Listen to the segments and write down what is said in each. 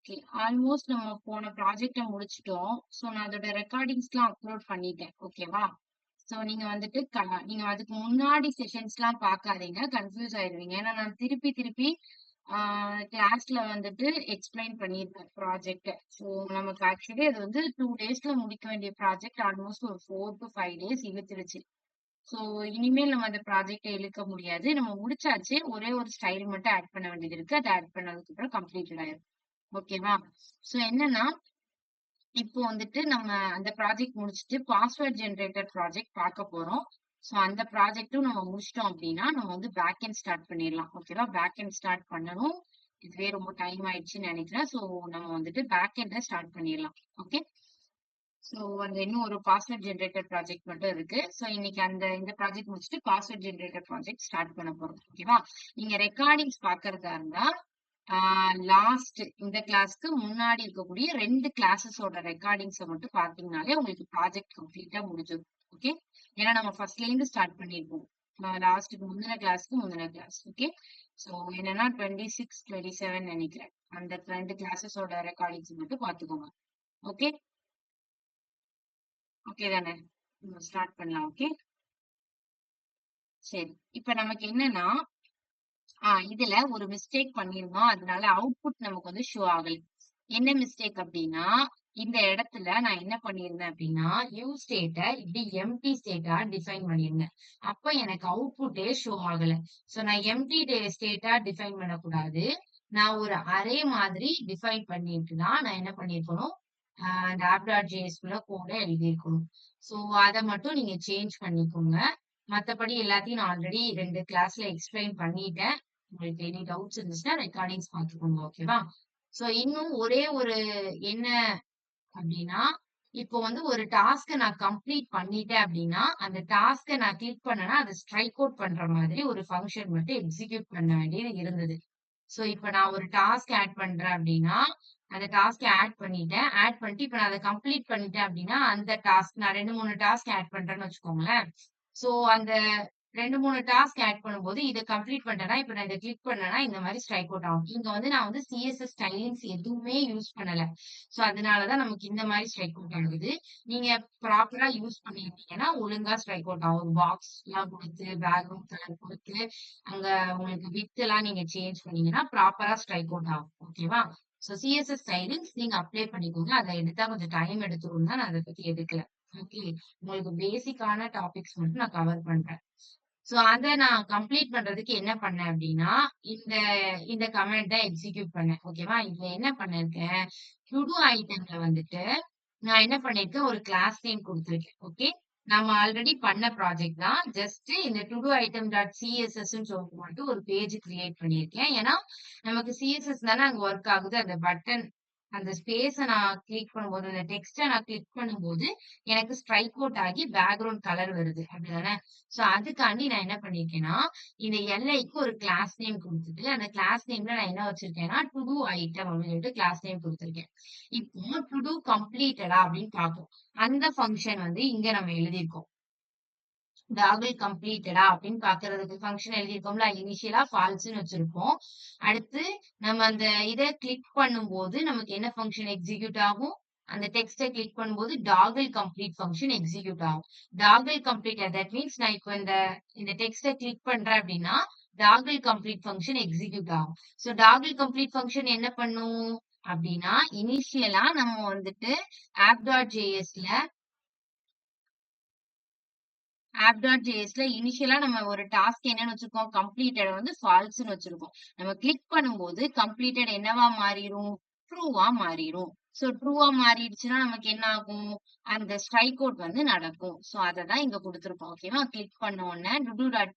Okay. Almost நம்ம போன ப்ராஜெக்ட்ட முடிச்சுட்டோம். ஸோ நான் அதோட ரெக்கார்டிங்ஸ்லாம் அப்லோட் பண்ணிட்டேன். ஓகேவா? ஸோ நீங்க வந்துட்டு நீங்க அதுக்கு முன்னாடி செஷன்ஸ்லாம் பார்க்காதீங்க. கன்ஃப்யூஸ் ஆயிருவீங்க. ஏன்னா நான் திருப்பி திருப்பி ஆ கிளாஸ்ல வந்துட்டு எக்ஸ்பிளைன் பண்ணியிருப்பேன் ப்ராஜெக்ட்ட. ஸோ நமக்கு ஆக்சுவலி அது வந்து 2 டேஸ்ல முடிக்க வேண்டிய ப்ராஜெக்ட் ஆல்மோஸ்ட் ஒரு 4 to 5 டேஸ் இழுத்துருச்சு. ஸோ இனிமேல் நம்ம அந்த ப்ராஜெக்ட்ட இழுக்க முடியாது. நம்ம முடிச்சாச்சு. ஒரே ஒரு ஸ்டைல் மட்டும் ஆட் பண்ண வேண்டியது இருக்கு. அத ஆட் பண்ணதுக்கு அப்புறம் கம்ப்ளீட்டட் ஆயிரும். ஓகேவா? சோ என்னன்னா, இப்போ வந்துட்டு நம்ம அந்த ப்ராஜெக்ட் முடிச்சுட்டு பாஸ்வேர்ட் ஜெனரேட்டர் ப்ராஜெக்ட் பார்க்க போறோம். சோ அந்த ப்ராஜெக்ட்டும் நம்ம முடிச்சிட்டோம் அப்டின்னா, நம்ம வந்து பேக் எண்ட் ஸ்டார்ட் பண்ணிரலாம். ஓகேவா? பேக் எண்ட் ஸ்டார்ட் பண்ணணும். இதுவே ரொம்ப டைம் ஆயிடுச்சுன்னு நெனைக்கிறேன். சோ நம்ம வந்துட்டு பேக் எண்ட ஸ்டார்ட் பண்ணிரலாம். ஓகே. சோ அந்த இன்னும் ஒரு பாஸ்வேர்ட் ஜெனரேட்டர் ப்ராஜெக்ட் மட்டும் இருக்கு. சோ இன்னைக்கு இந்த ப்ராஜெக்ட் முடிச்சுட்டு பாஸ்வேர்ட் ஜெனரேட்டர் ப்ராஜெக்ட் ஸ்டார்ட் பண்ண போறோம். ஓகேவா? நீங்க ரெக்கார்டிங்ஸ் பார்க்கறதா இருந்தா லாஸ்ட் இந்த கிளாஸ்க்கு முன்னாடி இருக்கக்கூடிய 2 கிளாஸஸோட ரெக்கார்டிங்ஸ மட்டும் பார்த்தீங்கனாலே உங்களுக்கு ப்ராஜெக்ட் கம்ப்ளீட்டா முடிஞ்சிரும். ஓகே. ஏன்னா நம்ம ஃபர்ஸ்ட்ல இருந்து ஸ்டார்ட் பண்ணிருப்போம். லாஸ்ட்க்கு முந்தின கிளாஸ்க்கு முந்தின கிளாஸ். ஓகே. சோ என்னன்னா 26, 27 நினைக்கிறேன். அந்த 2 கிளாஸஸோட ரெக்கார்டிங்ஸ் மட்டும் பார்த்துக்கோங்க. ஓகே. ஓகே தானே? ஸ்டார்ட் பண்ணலாம். ஓகே. சரி. இப்ப நமக்கு என்னன்னா இதுல ஒரு மிஸ்டேக் பண்ணியிருந்தோம். அதனால அவுட்புட் நமக்கு வந்து ஷோ ஆகல. என்ன மிஸ்டேக் அப்டின்னா, இந்த இடத்துல நான் என்ன பண்ணியிருந்தேன் அப்டின்னா, யூஸ் ஸ்டேட்ட இப்டி எம்ப்டி ஸ்டேட்டா டிஃபைன் பண்ணியிருந்தேன். அப்ப எனக்கு அவுட்புட்டே ஷோ ஆகல. சோ நான் எம்ப்டி ஸ்டேட்டா டிஃபைன் பண்ணக்கூடாது. நான் ஒரு அரே மாதிரி டிஃபைன் பண்ணிட்டு தான் நான் என்ன பண்ணியிருக்கணும், அந்த app.js குள்ள கோட எழுதியிருக்கணும். சோ அத மட்டும் நீங்க சேஞ்ச் பண்ணிக்கோங்க. மத்தபடி எல்லாத்தையும் நான் ஆல்ரெடி 2 கிளாஸ்ல எக்ஸ்பிளைன் பண்ணிட்டேன். உங்களுக்கு எனி டவுட்ஸ் இருந்துச்சுன்னா ரெக்கார்டிங்ஸ் பார்த்துக்கோங்க. ஓகேவா? சோ இன்னும் ஒரே ஒரு என்ன அப்டின்னா, இப்போ வந்து ஒரு டாஸ்க்க நான் கம்ப்ளீட் பண்ணிட்டேன் அப்டின்னா, அந்த டாஸ்க்க நான் கிளிக் பண்ணேன்னா, அத ஸ்ட்ரைக் அவுட் பண்ற மாதிரி ஒரு ஃபங்ஷன் மட்டும் எக்ஸிக்யூட் பண்ண வேண்டியது இருந்தது. சோ இப்ப நான் ஒரு டாஸ்க் ஆட் பண்றேன் அப்டின்னா, அந்த டாஸ்க்க ஆட் பண்ணிட்டேன். ஆட் பண்ணிட்டு இப்ப நான் அத கம்ப்ளீட் பண்ணிட்டேன் அப்டின்னா, அந்த டாஸ்க் நான் 2, 3 டாஸ்க் ஆட் பண்றேன்னு வச்சுக்கோங்களேன். சோ அந்த 2, 3 டாஸ்க் ஆட் பண்ணும்போது இத கம்ப்ளீட் பண்ணிட்டேன்னா, இப்ப நான் இத கிளிக் பண்ணேன்னா, இந்த மாரி ஸ்ட்ரைக் அவுட் ஆகும். இங்க வந்து நான் வந்து சிஎஸ்எஸ் ஸ்டைலிங்ஸ் எதுவுமே யூஸ் பண்ணல. சோ அதனால தான் நமக்கு இந்த மாரி ஸ்ட்ரைக் அவுட் ஆகுது. நீங்க ப்ராப்பரா யூஸ் பண்ணியிருந்தீங்கன்னா, ஒழுங்கா ஸ்ட்ரைக் அவுட் ஆகும். பாக்ஸ்லாம் குடுத்து, பேக்கிரவுண்ட் கலர் குடுத்து, அங்க உங்களுக்கு விட்த் எல்லாம் நீங்க சேஞ்ச் பண்ணீங்கன்னா, ப்ராப்பரா ஸ்ட்ரைக் அவுட் ஆகும். ஓகேவா? சோ சிஎஸ்எஸ் ஸ்டைலிங்ஸ் நீங்க அப்ளை பண்ணிக்கோங்க. அத எடுத்தா கொஞ்சம் டைம் எடுத்துரும் தான் நான் அத பத்தி எடுக்கல. ஓகே. உங்களுக்கு பேசிக்கான டாபிக்ஸ் மட்டும் நான் கவர் பண்றேன். சோ அத நான் கம்ப்ளீட் பண்றதுக்கு என்ன பண்ணேன் அப்டின்னா, இந்த இந்த கமாண்ட் தான் எக்ஸிக்யூட் பண்ணேன். ஓகேவா? இதுல என்ன பண்ணிருக்கேன், டு டூ ஐட்டம்ல வந்துட்டு நான் என்ன பண்ணிருக்கேன், ஒரு கிளாஸ் நேம் குடுத்துருக்கேன். ஓகே. நம்ம ஆல்ரெடி பண்ண ப்ராஜெக்ட் தான். ஜஸ்ட் இந்த டு டூ ஐட்டம் டாட் சிஎஸ்எஸ்ன்னு சொல்லிட்டு மட்டும் ஒரு பேஜ் கிரியேட் பண்ணியிருக்கேன். ஏன்னா, நமக்கு சிஎஸ்எஸ் தானே அங்க ஒர்க் ஆகுது. அந்த பட்டன் அந்த ஸ்பேஸ நான் கிளிக் பண்ணும்போது, அந்த டெக்ஸ்ட்ட நான் கிளிக் பண்ணும்போது, எனக்கு ஸ்ட்ரைக் அவுட் ஆகி பேக்கிரவுண்ட் கலர் வருது. அப்படிதானே? சோ அதுக்காண்டி நான் என்ன பண்ணியிருக்கேன்னா, இந்த எல்ஐக்கு ஒரு கிளாஸ் நேம் குடுத்துட்டு, அந்த கிளாஸ் நேம்ல நான் என்ன வச்சிருக்கேன்னா, டு டூ ஐட்டம் அப்படின்னு சொல்லிட்டு கிளாஸ் நேம் குடுத்துருக்கேன். இப்போ டு டூ கம்ப்ளீட்டடா அப்படின்னு பார்ப்போம். அந்த ஃபங்ஷன் வந்து இங்க நம்ம எழுதியிருக்கோம். டாகிள் கம்ப்ளீட்டடா அப்படின்னு பார்க்கறதுக்கு ஃபங்ஷன் எழுதியிருக்கோம்ல, இனிஷியலா ஃபால்ஸ்ன்னு வச்சிருப்போம். அடுத்து நம்ம அந்த இத கிளிக் பண்ணும்போது நமக்கு என்ன ஃபங்ஷன் எக்ஸிக்யூட் ஆகும்? அந்த டெக்ஸ்ட்ட கிளிக் பண்ணும்போது டாகிள் கம்ப்ளீட் ஃபங்ஷன் எக்ஸிக்யூட் ஆகும். டாகிள் கம்ப்ளீட்டட் தட் மீன்ஸ் நான் இப்ப இந்த டெக்ஸ்ட்ட கிளிக் பண்றேன் அப்படின்னா, டாகிள் கம்ப்ளீட் ஃபங்ஷன் எக்ஸிக்யூட் ஆகும். சோ டாகிள் கம்ப்ளீட் ஃபங்ஷன் என்ன பண்ணும்? அப்படின்னா, இனிஷியலா நம்ம வந்துட்டு app.jsல app.jsல இனிஷியலா நம்ம ஒரு டாஸ்க் என்னன்னு வச்சிருக்கோம்? கம்ப்ளீட்டட் வந்து ஃபால்ஸ்ன்னு வச்சிருக்கோம். நம்ம கிளிக் பண்ணும்போது கம்ப்ளீட்டட் என்னவா மாறிரும்? ட்ரூவா மாறிரும். சோ ட்ரூவா மாறிடுச்சுன்னா நமக்கு என்ன ஆகும்? அந்த ஸ்ட்ரைக் அவுட் வந்து நடக்கும். சோ அததான் இங்க குடுத்திருக்கோம். ஓகேவா? கிளிக் பண்ண உடனே டுடு டாட்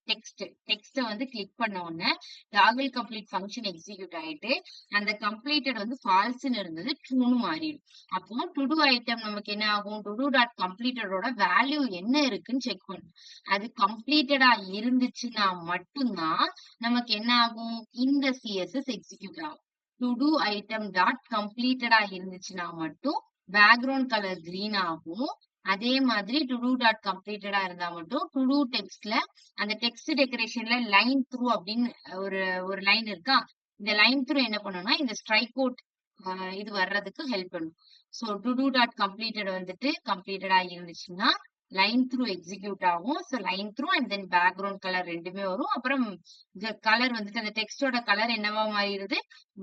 டெக்ஸ்ட்ட வந்து கிளிக் பண்ண உடனே டாகிள் கம்ப்ளீட் ஃபங்ஷன் எக்ஸிக்யூட் ஆயிட்டு, அந்த கம்ப்ளீட்டட் வந்து ஃபால்ஸ்ன்னு இருந்தது ட்ரூன்னு மாறிடும். அப்போ டு டூ ஐட்டம் நமக்கு என்ன ஆகும்? டு டூ டாட் கம்ப்ளீட்டடோட வேல்யூ என்ன இருக்குன்னு செக் பண்ணும். அது கம்ப்ளீட்டடா இருந்துச்சுன்னா மட்டும் தான் நமக்கு என்ன ஆகும்? இந்த சிஎஸ்எஸ் எக்ஸிக்யூட் ஆகும். டு டூ ஐட்டம் டாட் கம்ப்ளீட்டடா இருந்துச்சுன்னா மட்டும் பேக்கிரவுண்ட் கலர் கிரீன் ஆகும். அதே மாதிரி டு டூ டாட் கம்ப்ளீட்டடா இருந்தா மட்டும் டு டூ டெக்ஸ்ட்ல அந்த டெக்ஸ்ட் டெக்கரேஷன்ல லைன் த்ரூ அப்படின்னு ஒரு ஒரு லைன் இருக்கா? இந்த லைன் த்ரூ என்ன பண்ணும்னா இந்த ஸ்ட்ரைக் அவுட் இது வர்றதுக்கு ஹெல்ப் பண்ணும். So to do dot completed வந்துட்டு கம்ப்ளீட்டடா இருந்துச்சுன்னா லைன் த்ரூ எக்ஸிக்யூட் ஆகும். So line through and then background colour ரெண்டுமே வரும். அப்புறம் கலர் வந்துட்டு அந்த டெக்ஸ்டோட கலர் என்னவா மாறிடுது,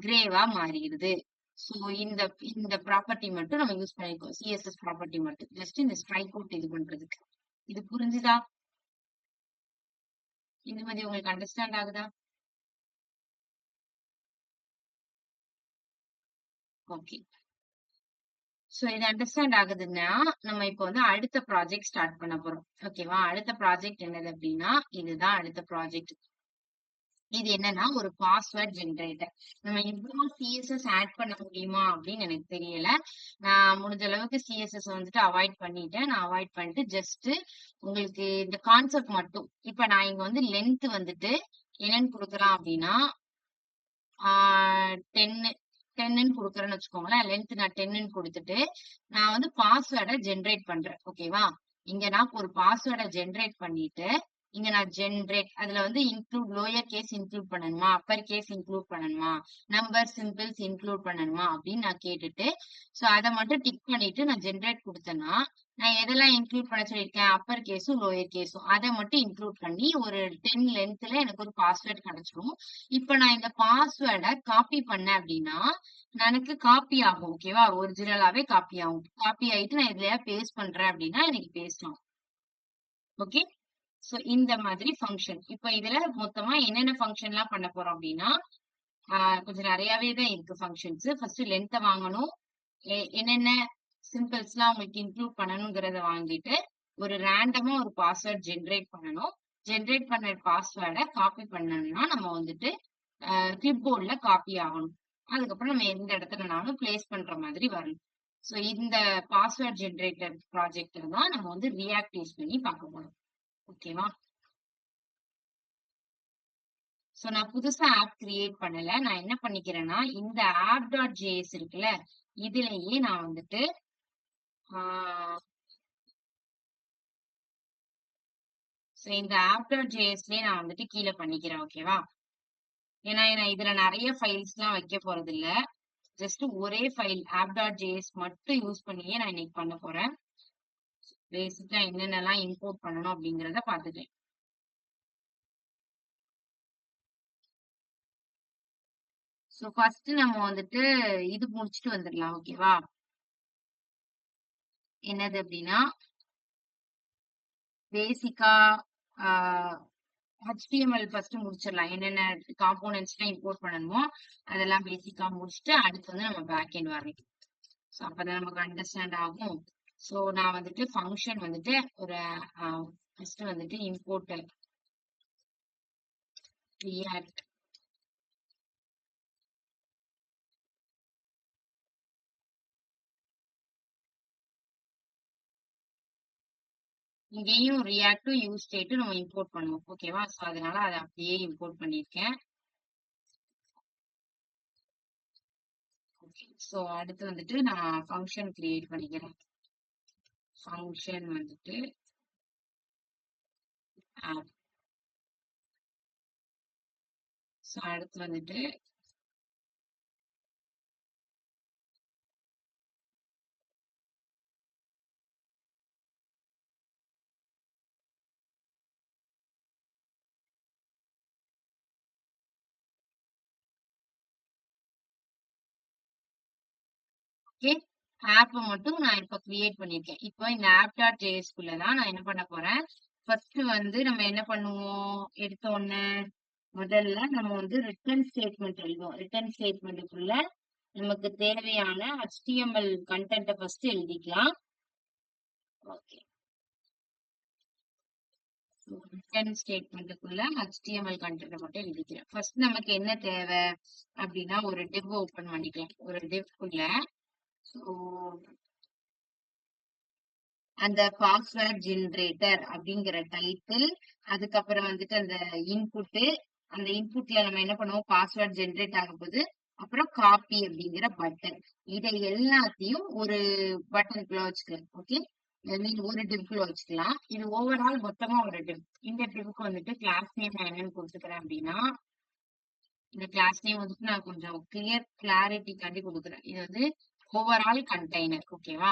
கிரேவா மாறிடுது. ஸோ இந்த இந்த ப்ராப்பர்ட்டி மட்டும் நம்ம யூஸ் பண்ணிருக்கோம். சிஎஸ்எஸ் ப்ராப்பர்ட்டி மட்டும் ஜஸ்ட் இந்த ஸ்ட்ரைக் அவுட் இது பண்றதுக்கு. இது புரிஞ்சுதா? இந்த மாதிரி உங்களுக்கு அண்டர்ஸ்டாண்ட் ஆகுதா? ஓகே. சோ இது அண்டர்ஸ்டாண்ட் ஆகுதுன்னா நம்ம இப்போ வந்து அடுத்த ப்ராஜெக்ட் ஸ்டார்ட் பண்ண போறோம். ஓகேவா? அடுத்த ப்ராஜெக்ட் என்னது அப்படின்னா இதுதான் அடுத்த ப்ராஜெக்ட். இது என்னன்னா ஒரு பாஸ்வேர்ட் ஜெனரேட்டர். நம்ம இவ்வளவு சிஎஸ்எஸ் ஆட் பண்ண முடியுமா அப்படின்னு எனக்கு தெரியல. நான் முடிஞ்ச அளவுக்கு சிஎஸ்எஸ் வந்துட்டு அவாய்ட் பண்ணிட்டேன். நான் அவாய்ட் பண்ணிட்டு ஜஸ்ட் உங்களுக்கு இந்த கான்செப்ட் மட்டும். இப்ப நான் இங்க வந்து லென்த் வந்துட்டு என்னன்னு கொடுக்குறேன் அப்படின்னா 10 10ன்னு குடுக்குறேன்னு வச்சுக்கோங்களேன். லென்த் நான் 10ன்னு குடுத்துட்டு, நான் வந்து பாஸ்வேர்ட ஜெனரேட் பண்றேன். ஓகேவா? இங்க நான் ஒரு பாஸ்வேர்ட ஜெனரேட் பண்ணிட்டு, இங்க நான் ஜெனரேட் அதுல வந்து இன்க்ளூட் லோயர் கேஸ் இன்க்ளூட் பண்ணணுமா? அப்பர் கேஸ் இன்க்ளூட் பண்ணணுமா? நம்பர் சிம்பிள்ஸ் இன்க்ளூட் பண்ணணுமா? அப்படின்னு நான் கேட்டுட்டு, சோ அத மட்டும் டிக் பண்ணிட்டு நான் ஜெனரேட் குடுத்தேன்னா, நான் எதெல்லாம் இன்க்ளூட் பண்ண சொல்லியிருக்கேன்? அப்பர் கேஸும், லோயர் கேஸும். அத மட்டும் இன்க்ளூட் பண்ணி ஒரு 10 லென்த்ல எனக்கு ஒரு பாஸ்வேர்ட் கிடைச்சிரும். இப்ப நான் இந்த பாஸ்வேர்ட காப்பி பண்ணேன் அப்படின்னா, எனக்கு காப்பி ஆகும். ஓகேவா? ஒரிஜினலாவே காப்பி ஆகும். காப்பி ஆயிட்டு நான் இதுலயா பேஸ்ட் பண்றேன் அப்படின்னா, எனக்கு பேஸ்ட் ஆகும். ஓகே? சோ இந்த மாதிரி ஃபங்ஷன். இப்ப இதுல மொத்தமா என்னென்ன ஃபங்ஷன்லாம் பண்ண போறோம் அப்படின்னா, கொஞ்சம் நெறையாவே தான் இருக்கு ஃபங்ஷன்ஸ். ஃபர்ஸ்ட் லென்த்த வாங்கணும். என்னென்ன சிம்பிள்ஸ்லாம் உங்களுக்கு இன்க்ளூட் பண்ணணுங்கிறத வாங்கிட்டு, ஒரு ரேண்டமா ஒரு பாஸ்வேர்ட் ஜெனரேட் பண்ணணும். ஜெனரேட் பண்ண பாஸ்வேர்ட காப்பி பண்ணணும்னா, நம்ம வந்துட்டு கிளிப்போர்ட்ல காப்பி ஆகணும். அதுக்கப்புறம் நம்ம எந்த இடத்துலனாலும் பிளேஸ் பண்ற மாதிரி வரணும். சோ இந்த பாஸ்வேர்ட் ஜெனரேட்டர் ப்ராஜெக்ட் தான் நம்ம வந்து ரியாக்ட் யூஸ் பண்ணி பார்க்க போறோம். ஓகேவா? சோ நான் புதுசா ஆப் கிரியேட் பண்ணல. நான் என்ன பண்ணிக்கிறேன்னா, இந்த app.js இருக்குல்ல, இதுலயே நான் வந்துட்டு ஆ சோ இந்த app.jsலயே நான் வந்துட்டு கீழ பண்ணிக்கிறேன். ஓகேவா? ஏன்னா நான் இதுல நெறைய ஃபைல்ஸ்லாம் வைக்க போறதில்ல. ஜஸ்ட் ஒரே ஃபைல் app.js மட்டும் யூஸ் பண்ணியே நான் இன்னைக்கு பண்ண போறேன். பேசிக்கா என்னென்னலாம் இம்போர்ட் பண்ணணும் அப்படிங்கிறத பார்த்துக்கலாம். சோ ஃபர்ஸ்ட் நம்ம வந்துட்டு இது முடிச்சுட்டு வந்துடலாம். ஓகேவா? என்னது அப்படின்னா, பேசிக்கா ஆ HTML ஃபர்ஸ்ட் முடிச்சிடலாம். என்னென்ன காம்போனன்ட்ஸ்லாம் இம்போர்ட் பண்ணணுமோ, அதெல்லாம் பேசிக்கா முடிச்சுட்டு, அடுத்து வந்து நம்ம பேக் எண்ட் வரணும். சோ அப்பதான் நமக்கு அண்டர்ஸ்டாண்ட் ஆகும். சோ நான் வந்துட்டு ஃபங்ஷன் வந்துட்டு ஒரு ஃபர்ஸ்ட் வந்துட்டு இம்போர்ட் ரியாக்ட் இங்கேயும் ரியாக்டும் யூஸ் ஸ்டேட்டும் நம்ம இம்போர்ட் பண்ணுவோம். ஓகேவா? சோ அதனால அதை அப்படியே இம்போர்ட் பண்ணியிருக்கேன். ஓகே. சோ அடுத்து வந்துட்டு நான் ஃபங்ஷன் கிரியேட் பண்ணிக்கிறேன். ஃபங்ஷன் வந்துட்டு ஆட். சோ அடுத்து வந்துட்டு ஓகே. ஆப் மட்டும் நான் இப்ப கிரியேட் பண்ணிருக்கேன். இப்போ இந்த app.js குள்ள தான் நான் என்ன பண்ண போறேன். ஃபர்ஸ்ட் வந்து நம்ம என்ன பண்ணுவோம், எடுத்த உடனே முதல்ல நம்ம வந்து ரிட்டர்ன் ஸ்டேட்மெண்ட் எழுதுவோம். ரிட்டர்ன் ஸ்டேட்மெண்ட்டுக்குள்ள நமக்கு தேவையான HTML கண்டென்ட்ட ஃபர்ஸ்ட் எழுதிக்கலாம். ஓகே. ரிட்டர்ன் ஸ்டேட்மெண்ட்டுக்குள்ள HTML கண்டென்ட்ட மட்டும் எழுதிக்கிறேன். ஃபர்ஸ்ட் நமக்கு என்ன தேவை அப்படின்னா ஒரு div ஓபன் பண்ணிக்கலாம். ஒரு div குள்ள ஸோ அந்த பாஸ்வேர்ட் ஜெனரேட்டர் அப்படிங்கிற டைட்டில், அதுக்கப்புறம் வந்துட்டு அந்த இன்புட், அந்த இன்புட்ல நம்ம என்ன பண்ணுவோம், பாஸ்வேர்ட் ஜெனரேட் ஆகும்போது, அப்புறம் காப்பி அப்படிங்கிற பட்டன். இதை எல்லாத்தையும் ஒரு பட்டனுக்குள்ள வச்சுக்கலாம். ஓகே. ஐ மீன் ஒரு டிவ்க்குள்ள வச்சுக்கலாம். இது ஓவரால் மொத்தமா ஒரு டிவ். இந்த டிவ்க்கு வந்துட்டு கிளாஸ் நேம் நான் என்னன்னு கொடுத்துக்கிறேன் அப்படின்னா, இந்த கிளாஸ் நேம் வந்துட்டு நான் கொஞ்சம் கிளாரிட்டிக்காண்டி கொடுக்குறேன். இது வந்து ஓவரால் கண்டெய்னர். ஓகேவா?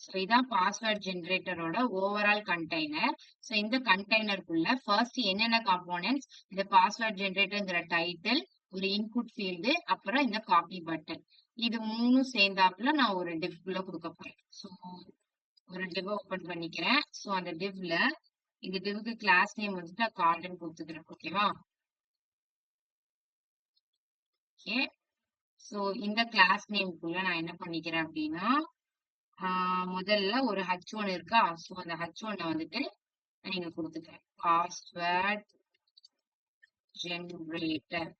ஸோ இதான் பாஸ்வேர்ட் ஜெனரேட்டரோட ஓவரால் கண்டெய்னர். ஸோ இந்த கண்டெய்னருக்குள்ள ஃபர்ஸ்ட் என்னென்ன காம்போனன்ட்ஸ், இந்த பாஸ்வேர்ட் ஜெனரேட்டர்ங்கிற டைட்டில், ஒரு இன்புட் ஃபீல்டு, அப்புறம் இந்த காப்பி பட்டன். இது 3ம் சேர்ந்தாப்புல நான் ஒரு டிவ்க்குள்ள கொடுக்க போறேன். ஸோ ஒரு டிவ் ஓபன் பண்ணிக்கிறேன். ஸோ அந்த டிவ்ல இந்த டிவ்க்கு கிளாஸ் நேம் வந்துட்டு நான் கார்டன் கொடுத்துக்கிறேன். ஓகேவா? ஓகே. ஸோ இந்த கிளாஸ் நேம்க்குள்ள நான் என்ன பண்ணிக்கிறேன் அப்படின்னா, முதல்ல ஒரு H1 இருக்கா? ஸோ அந்த H1 வந்துட்டு நான் இங்க கொடுத்துக்கிறேன். Password generator.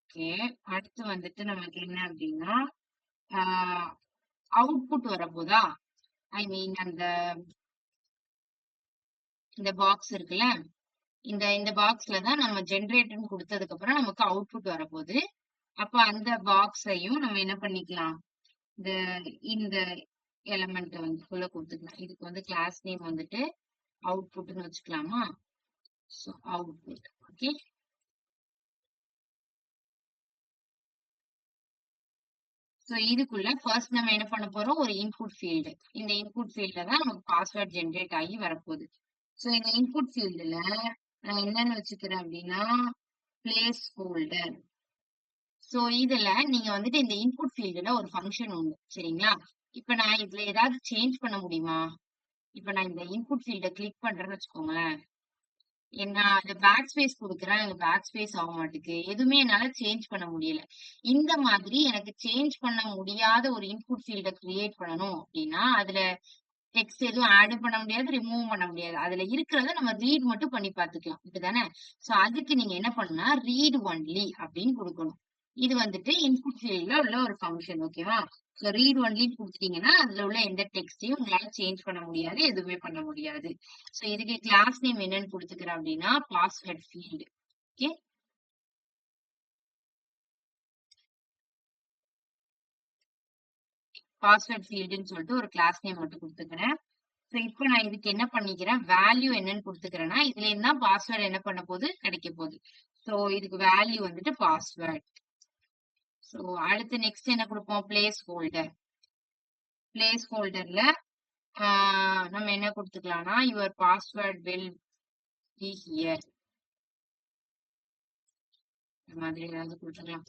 ஓகே. அடுத்து வந்துட்டு நமக்கு என்ன அப்படின்னா, அவுட்புட் வரப்போதா? ஐ மீன் இந்த பாக்ஸ் இருக்குல்ல, இந்த பாக்ஸ்ல தான் நம்ம ஜெனரேட்டர்னு கொடுத்ததுக்கு அப்புறம் நமக்கு அவுட்புட் வரப்போகுது. அப்ப அந்த பாக்ஸையும் நம்ம என்ன பண்ணிக்கலாம், இந்த இந்த எலிமெண்ட் வந்து உள்ள கொடுத்துக்கலாம். இதுக்கு வந்து கிளாஸ் நேம் வந்துட்டு அவுட்புட்னு வச்சுக்கலாமா? So output. ஓகே. ஸோ இதுக்குள்ள ஃபர்ஸ்ட் நம்ம என்ன பண்ண போறோம், ஒரு இன்புட் ஃபீல்டு. இந்த இன்புட் ஃபீல்ட்ல தான் நமக்கு பாஸ்வேர்ட் ஜெனரேட் ஆகி வரப்போகுது. ஸோ இந்த இன்புட் ஃபீல்டுல நான் என்னன்னு வச்சுக்கிறேன் அப்படின்னா, பிளேஸ் ஹோல்டர். ஸோ இதுல நீங்க வந்துட்டு இந்த இன்புட் ஃபீல்டுல ஒரு ஃபங்க்ஷன் உண்டு. சரிங்களா? இப்ப நான் இதுல ஏதாவது சேஞ்ச் பண்ண முடியுமா? இப்ப நான் இந்த இன்புட் ஃபீல்ட கிளிக் பண்றேன்னு வச்சுக்கோங்களேன். நான் அந்த பேக் ஸ்பேஸ் குடுக்குறேன். அங்க பேக் ஸ்பேஸ் ஆக மாட்டுக்கு. எதுவுமே என்னால சேஞ்ச் பண்ண முடியல. இந்த மாதிரி எனக்கு சேஞ்ச் பண்ண முடியாத ஒரு இன்புட் ஃபீல்ட கிரியேட் பண்ணணும் அப்டின்னா, அதுல டெக்ஸ்ட் எதுவும் ஆடும் பண்ண முடியாது, ரிமூவும் பண்ண முடியாது. அதுல இருக்கிறத நம்ம ரீட் மட்டும் பண்ணி பார்த்துக்கலாம். இப்படிதானே? சோ அதுக்கு நீங்க என்ன பண்ணணும்னா, ரீட் ஒன்லி அப்படின்னு குடுக்கணும். இது வந்துட்டு இன்புட் ஃபீல்ட்ல உள்ள ஒரு ஃபங்ஷன். ஓகேவா? சோ ரீட் ஒன்லின்னு குடுத்துட்டீங்கன்னா, அதுல உள்ள எந்த டெக்ஸ்டையும் உங்களால சேஞ்ச் பண்ண முடியாது. எதுவுமே பண்ண முடியாது. சோ இதுக்கு கிளாஸ் நேம் என்னன்னு குடுத்துக்கிறேன் அப்படின்னா, பாஸ்வேர்ட் ஃபீல்டு. ஓகே. பாஸ்வேர்ட் ஃபீல்டுன்னு சொல்லிட்டு ஒரு கிளாஸ் நேம் மட்டும் குடுத்துக்கிறேன். சோ இப்போ நான் இதுக்கு என்ன பண்ணிக்கிறேன், வேல்யூ என்னன்னு குடுத்துக்கிறேன்னா, இதுல இருந்து தான் பாஸ்வேர்ட் என்ன பண்ண போகுது, கிடைக்க போகுது. சோ இதுக்கு வேல்யூ வந்துட்டு பாஸ்வேர்ட். சோ அடுத்து நெக்ஸ்ட் என்ன குடுப்போம், பிளேஸ் ஹோல்டர். பிளேஸ் ஹோல்டர்ல நம்ம என்ன குடுத்துக்கலாம்னா, your password will be here. இந்த மாதிரி ஏதாவது குடுத்துக்கலாம்.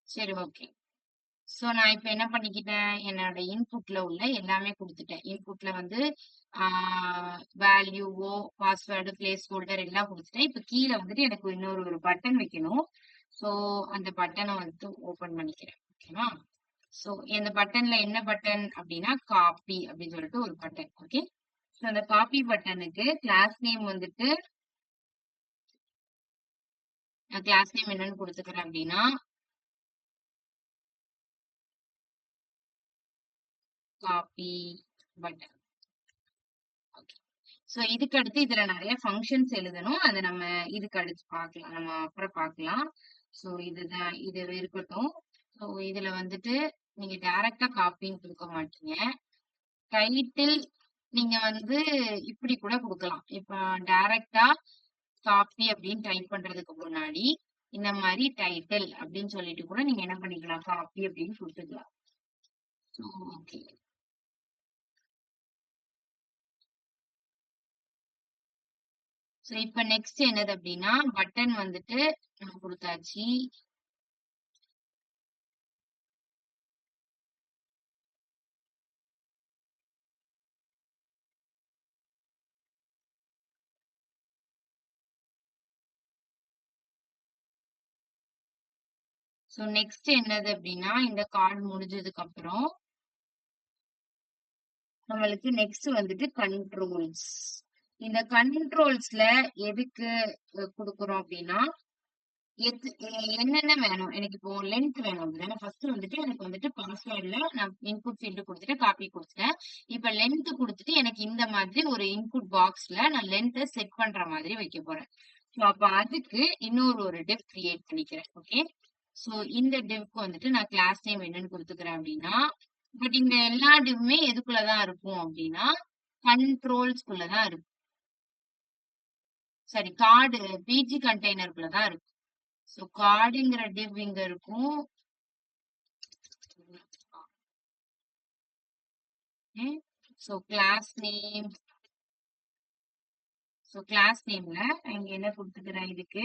சரி, ஓகே. சோ நான் இப்ப என்ன பண்ணிக்கிட்டேன், என்னோட இன்புட்ல உள்ள எல்லாமே குடுத்துட்டேன். இன்புட்ல வந்து வேல்யூவோ, பாஸ்வேர்டு, பிளேஸ் ஹோல்டர் எல்லாம் குடுத்துட்டேன். இப்ப கீழ வந்துட்டு எனக்கு இன்னொரு ஒரு பட்டன் வைக்கணும். சோ அந்த பட்டன வந்து ஓபன் பண்ணிக்கிறேன். ஓகேவா? சோ இந்த பட்டன்ல என்ன பட்டன் அப்டின்னா, காப்பி அப்டின்னு சொல்லிட்டு ஒரு பட்டன். ஓகே. சோ அந்த காப்பி பட்டனுக்கு கிளாஸ் நேம் வந்துட்டு நான் கிளாஸ் நேம் என்னன்னு குடுத்துக்கிறேன் அப்டின்னா, காப்பி பட்டன். ஓகே. சோ இதுக்கு அடுத்து இதுல நெறைய ஃபங்ஷன்ஸ் எழுதணும். அத நம்ம இதுக்கு அடுத்து பார்க்கலாம். நம்ம அப்புறம் பார்க்கலாம். சோ இதுதான் இது இருக்கட்டும். சோ இதுல வந்துட்டு நீங்க டைரக்ட்டா காப்பின்னு குடுக்க மாட்டீங்க. டைட்டில் நீங்க வந்து இப்படி கூட குடுக்கலாம். இப்ப டைரக்ட்டா காப்பி அப்படின்னு டைப் பண்றதுக்கு முன்னாடி, இந்த மாரி டைட்டில் அப்படின்னு சொல்லிட்டு கூட நீங்க என்ன பண்ணிக்கலாம், காப்பி அப்படின்னு குடுத்துக்கலாம். So okay. சோ இப்ப நெக்ஸ்ட் என்னது அப்படின்னா, பட்டன் வந்துட்டு நம்ம குடுத்தாச்சு. சோ நெக்ஸ்ட் என்னது அப்படின்னா, இந்த கார்ட் முடிஞ்சதுக்கு அப்புறம் நம்மளுக்கு நெக்ஸ்ட் வந்துட்டு கண்ட்ரோல்ஸ். இந்த கண்ட்ரோல்ஸ்ல எதுக்கு குடுக்குறோம் அப்படின்னா, என்னென்ன வேணும் எனக்கு இப்போ லென்த் வேணும் அப்படின்னா ஃபர்ஸ்ட் வந்துட்டு எனக்கு வந்துட்டு பாஸ்வேர்ட்ல நான் இன்புட் ஃபீல்டு கொடுத்துட்டு காப்பி கொடுத்துட்டேன். இப்ப லென்த் கொடுத்துட்டு எனக்கு இந்த மாதிரி ஒரு இன்புட் பாக்ஸ்ல நான் லென்த்தை செட் பண்ற மாதிரி வைக்க போறேன். ஸோ அப்ப அதுக்கு இன்னொரு ஒரு டிவ் கிரியேட் பண்ணிக்கிறேன். ஓகே. ஸோ இந்த டிவ்க்கு வந்துட்டு நான் கிளாஸ் நேம் என்னன்னு கொடுத்துக்கிறேன் அப்படின்னா, பட் இந்த எல்லா டிவ்மே எதுக்குள்ளதான் இருக்கும் அப்படின்னா கண்ட்ரோல்ஸ்குள்ளதான் இருக்கும். சரி, கார்டு பிஜி கண்டெய்னருக்குள்ளதான் இருக்கும். ஸோ கார்டுங்கிற டிவ் இங்க இருக்கும். ஸோ கிளாஸ் நேம் கிளாஸ் நேம்ல இங்க என்ன கொடுத்துக்கிறேன், இதுக்கு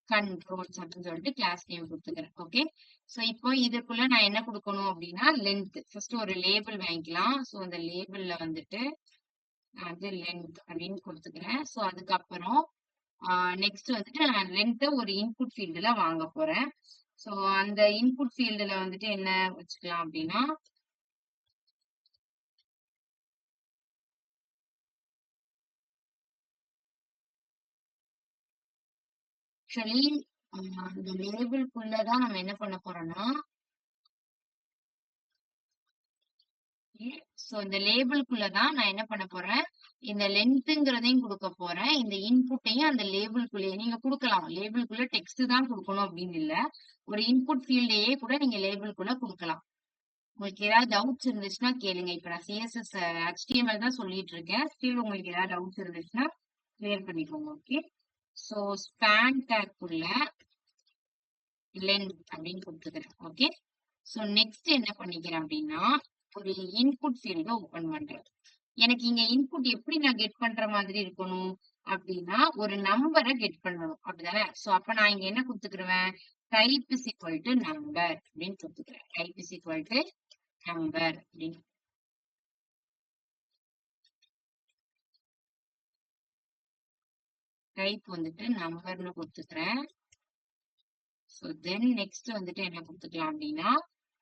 கண்ட்ரோல்ஸ் அப்படின்னு சொல்லிட்டு கிளாஸ் நேம் கொடுத்துக்கிறேன். ஓகே. ஸோ இப்போ இதுக்குள்ள நான் என்ன கொடுக்கணும் அப்படின்னா லென்த் ஃபர்ஸ்ட் ஒரு லேபிள் வாங்கிக்கலாம். ஸோ அந்த லேபிள்ல வந்துட்டு அது லென்த் அப்படின்னு கொடுத்துக்கிறேன். ஸோ அதுக்கப்புறம் நெக்ஸ்ட் வந்துட்டு நான் லென்த்தை ஒரு இன்புட் ஃபீல்டுல வாங்க போறேன். ஸோ அந்த இன்புட் ஃபீல்டுல வந்துட்டு என்ன வச்சுக்கலாம் அப்படின்னா ஆக்சுவலி இந்த லேபிள்குள்ளதான் நம்ம என்ன பண்ண போறோம்னா சோ இந்த லேபிள்குள்ளதான் நான் என்ன பண்ண போறேன், இந்த லென்த்ங்கிறதையும் கொடுக்க போறேன். இந்த இன்புட்டையும் அந்த லேபிள்குள்ளேயே நீங்க கொடுக்கலாம். லேபிள்குள்ள டெக்ஸ்ட் தான் கொடுக்கணும் அப்படின்னு இல்ல. ஒரு இன்புட் ஃபீல்டையே கூட நீங்க லேபிள்குள்ள கொடுக்கலாம். உங்களுக்கு ஏதாவது டவுட்ஸ் இருந்துச்சுன்னா கேளுங்க. இப்ப நான் சிஎஸ்எஸ் HTML தான் சொல்லிட்டு இருக்கேன். ஸ்டில் உங்களுக்கு ஏதாவது டவுட்ஸ் இருந்துச்சுன்னா கிளியர் பண்ணிக்கோங்க. ஓகே. சோ ஸ்பான் டேக்குள்ள லென்த் அப்படின்னு கொடுத்துக்கிறேன். ஓகே. சோ நெக்ஸ்ட் என்ன பண்ணிக்கிறேன் அப்படின்னா ஒரு இன்புட் ஃபீல்ட ஓபன் பண்றேன். எனக்கு இங்க இன்புட் எப்படி நான் கெட் பண்ற மாதிரி இருக்கணும் அப்படின்னா ஒரு நம்பரை கெட் பண்ணணும் அப்படிதானே. சோ அப்ப நான் இங்க என்ன கொடுத்துக்கிருவேன், type is equal to number அப்படின்னு கொடுத்துக்கிறேன். Type is equal to number அப்படின்னு டைப் வந்துட்டு நம்பர்னு கொடுத்துக்கிறேன். ஸோ தென் நெக்ஸ்ட் வந்துட்டு என்ன கொடுத்துக்கலாம் அப்படின்னா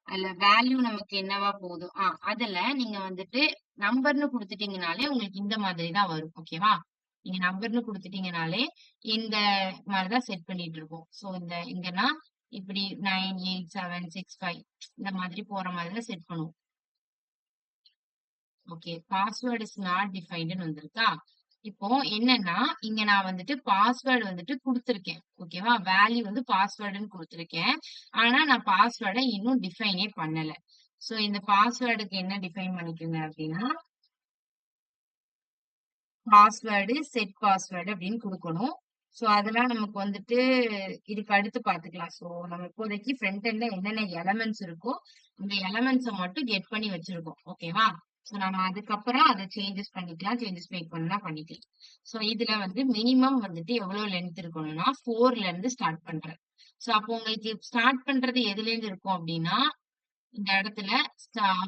அதுல வேல்யூ நமக்கு என்னவா போதும் அதுல நீங்க வந்துட்டு நம்பர்னு கொடுத்துட்டீங்கனாலே உங்களுக்கு இந்த மாதிரி தான் வரும். ஓகேவா. நீங்க நம்பர்னு கொடுத்துட்டீங்கனாலே இந்த மாதிரிதான் செட் பண்ணிட்டு இருக்கோம். ஸோ இந்த இங்கன்னா இப்படி 98765 இந்த மாதிரி போற மாதிரி செட் பண்ணுவோம். ஓகே. பாஸ்வேர்ட் இஸ் நாட் டிஃபைன்டுன்னு வந்திருக்கா. இப்போ என்னன்னா இங்க நான் வந்துட்டு பாஸ்வேர்டு வந்துட்டு கொடுத்துருக்கேன். ஓகேவா. வேல்யூ வந்து பாஸ்வேர்டுன்னு கொடுத்துருக்கேன். ஆனா நான் பாஸ்வேர்டை இன்னும் டிஃபைனே பண்ணல. சோ இந்த பாஸ்வேர்டுக்கு என்ன டிஃபைன் பண்ணிக்கோங்க அப்படின்னா பாஸ்வேர்டு செட் பாஸ்வேர்டு அப்படின்னு கொடுக்கணும். சோ அதெல்லாம் நமக்கு வந்துட்டு இதுக்கு அடுத்து பாத்துக்கலாம். சோ நம்ம இப்போதைக்கு ஃப்ரண்ட் எண்ட்ல என்னென்ன எலமெண்ட்ஸ் இருக்கோ அந்த எலமெண்ட்ஸை மட்டும் கெட் பண்ணி வச்சிருக்கோம். ஓகேவா. சோ நம்ம அதுக்கப்புறம் அதை சேஞ்சஸ் பண்ணிக்கலாம். சேஞ்சஸ் மேக் பண்ணா பண்ணிக்கலாம். சோ இதுல வந்து மினிமம் வந்துட்டு எவ்வளவு லென்த் இருக்கணும்னா 4ல இருந்து ஸ்டார்ட் பண்றேன். சோ அப்போ உங்களுக்கு ஸ்டார்ட் பண்றது எதுல இருந்து இருக்கும் அப்படின்னா இந்த இடத்துல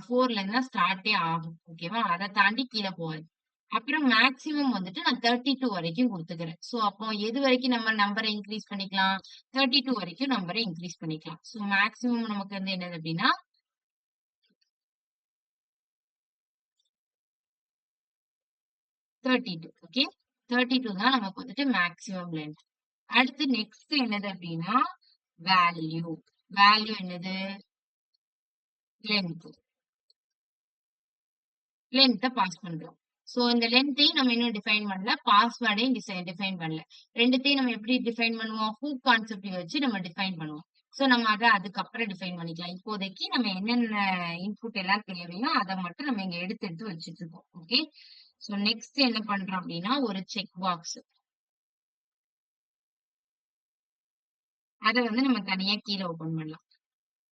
4ல இருந்து தான் ஸ்டார்ட்டே ஆகும். ஓகேவா. அதை தாண்டி கீழே போகாது. அப்புறம் மேக்ஸிமம் வந்துட்டு நான் 32 வரைக்கும் கொடுத்துக்கிறேன். சோ அப்போ எது வரைக்கும் நம்ம நம்பரை இன்க்ரீஸ் பண்ணிக்கலாம், 32 வரைக்கும் நம்பரை இன்க்ரீஸ் பண்ணிக்கலாம். சோ மேக்ஸிமம் நமக்கு வந்து என்னது அப்படின்னா 32. ஓகே. 32 தான் நமக்கு வந்துட்டு மேக்ஸிமம் லென்த். அடுத்து நெக்ஸ்ட் என்னது அப்படின்னா வேல்யூ. வேல்யூ என்னது, லென்த். லென்த்தை பாஸ் பண்றோம். சோ இந்த லென்த்தையும் நம்ம இன்னும் டிஃபைன் பண்ணல, பாஸ்வேர்டையும் டிஃபைன் பண்ணல. ரெண்டுத்தையும் நம்ம எப்படி டிஃபைன் பண்ணுவோம், ஹூக் கான்செப்ட் வச்சு நம்ம டிஃபைன் பண்ணுவோம். சோ நம்ம அதை அதுக்கப்புறம் டிஃபைன் பண்ணிக்கலாம். இப்போதைக்கு நம்ம என்னென்ன இன்புட் எல்லாம் தேவையோ அதை மட்டும் நம்ம இங்க எடுத்து எடுத்து வச்சுட்டு இருக்கோம். ஓகே. சோ நெக்ஸ்ட் என்ன பண்றோம் அப்படின்னா ஒரு செக் பாக்ஸ். அதை வந்து நம்ம தனியா கீழே ஓபன் பண்ணலாம்.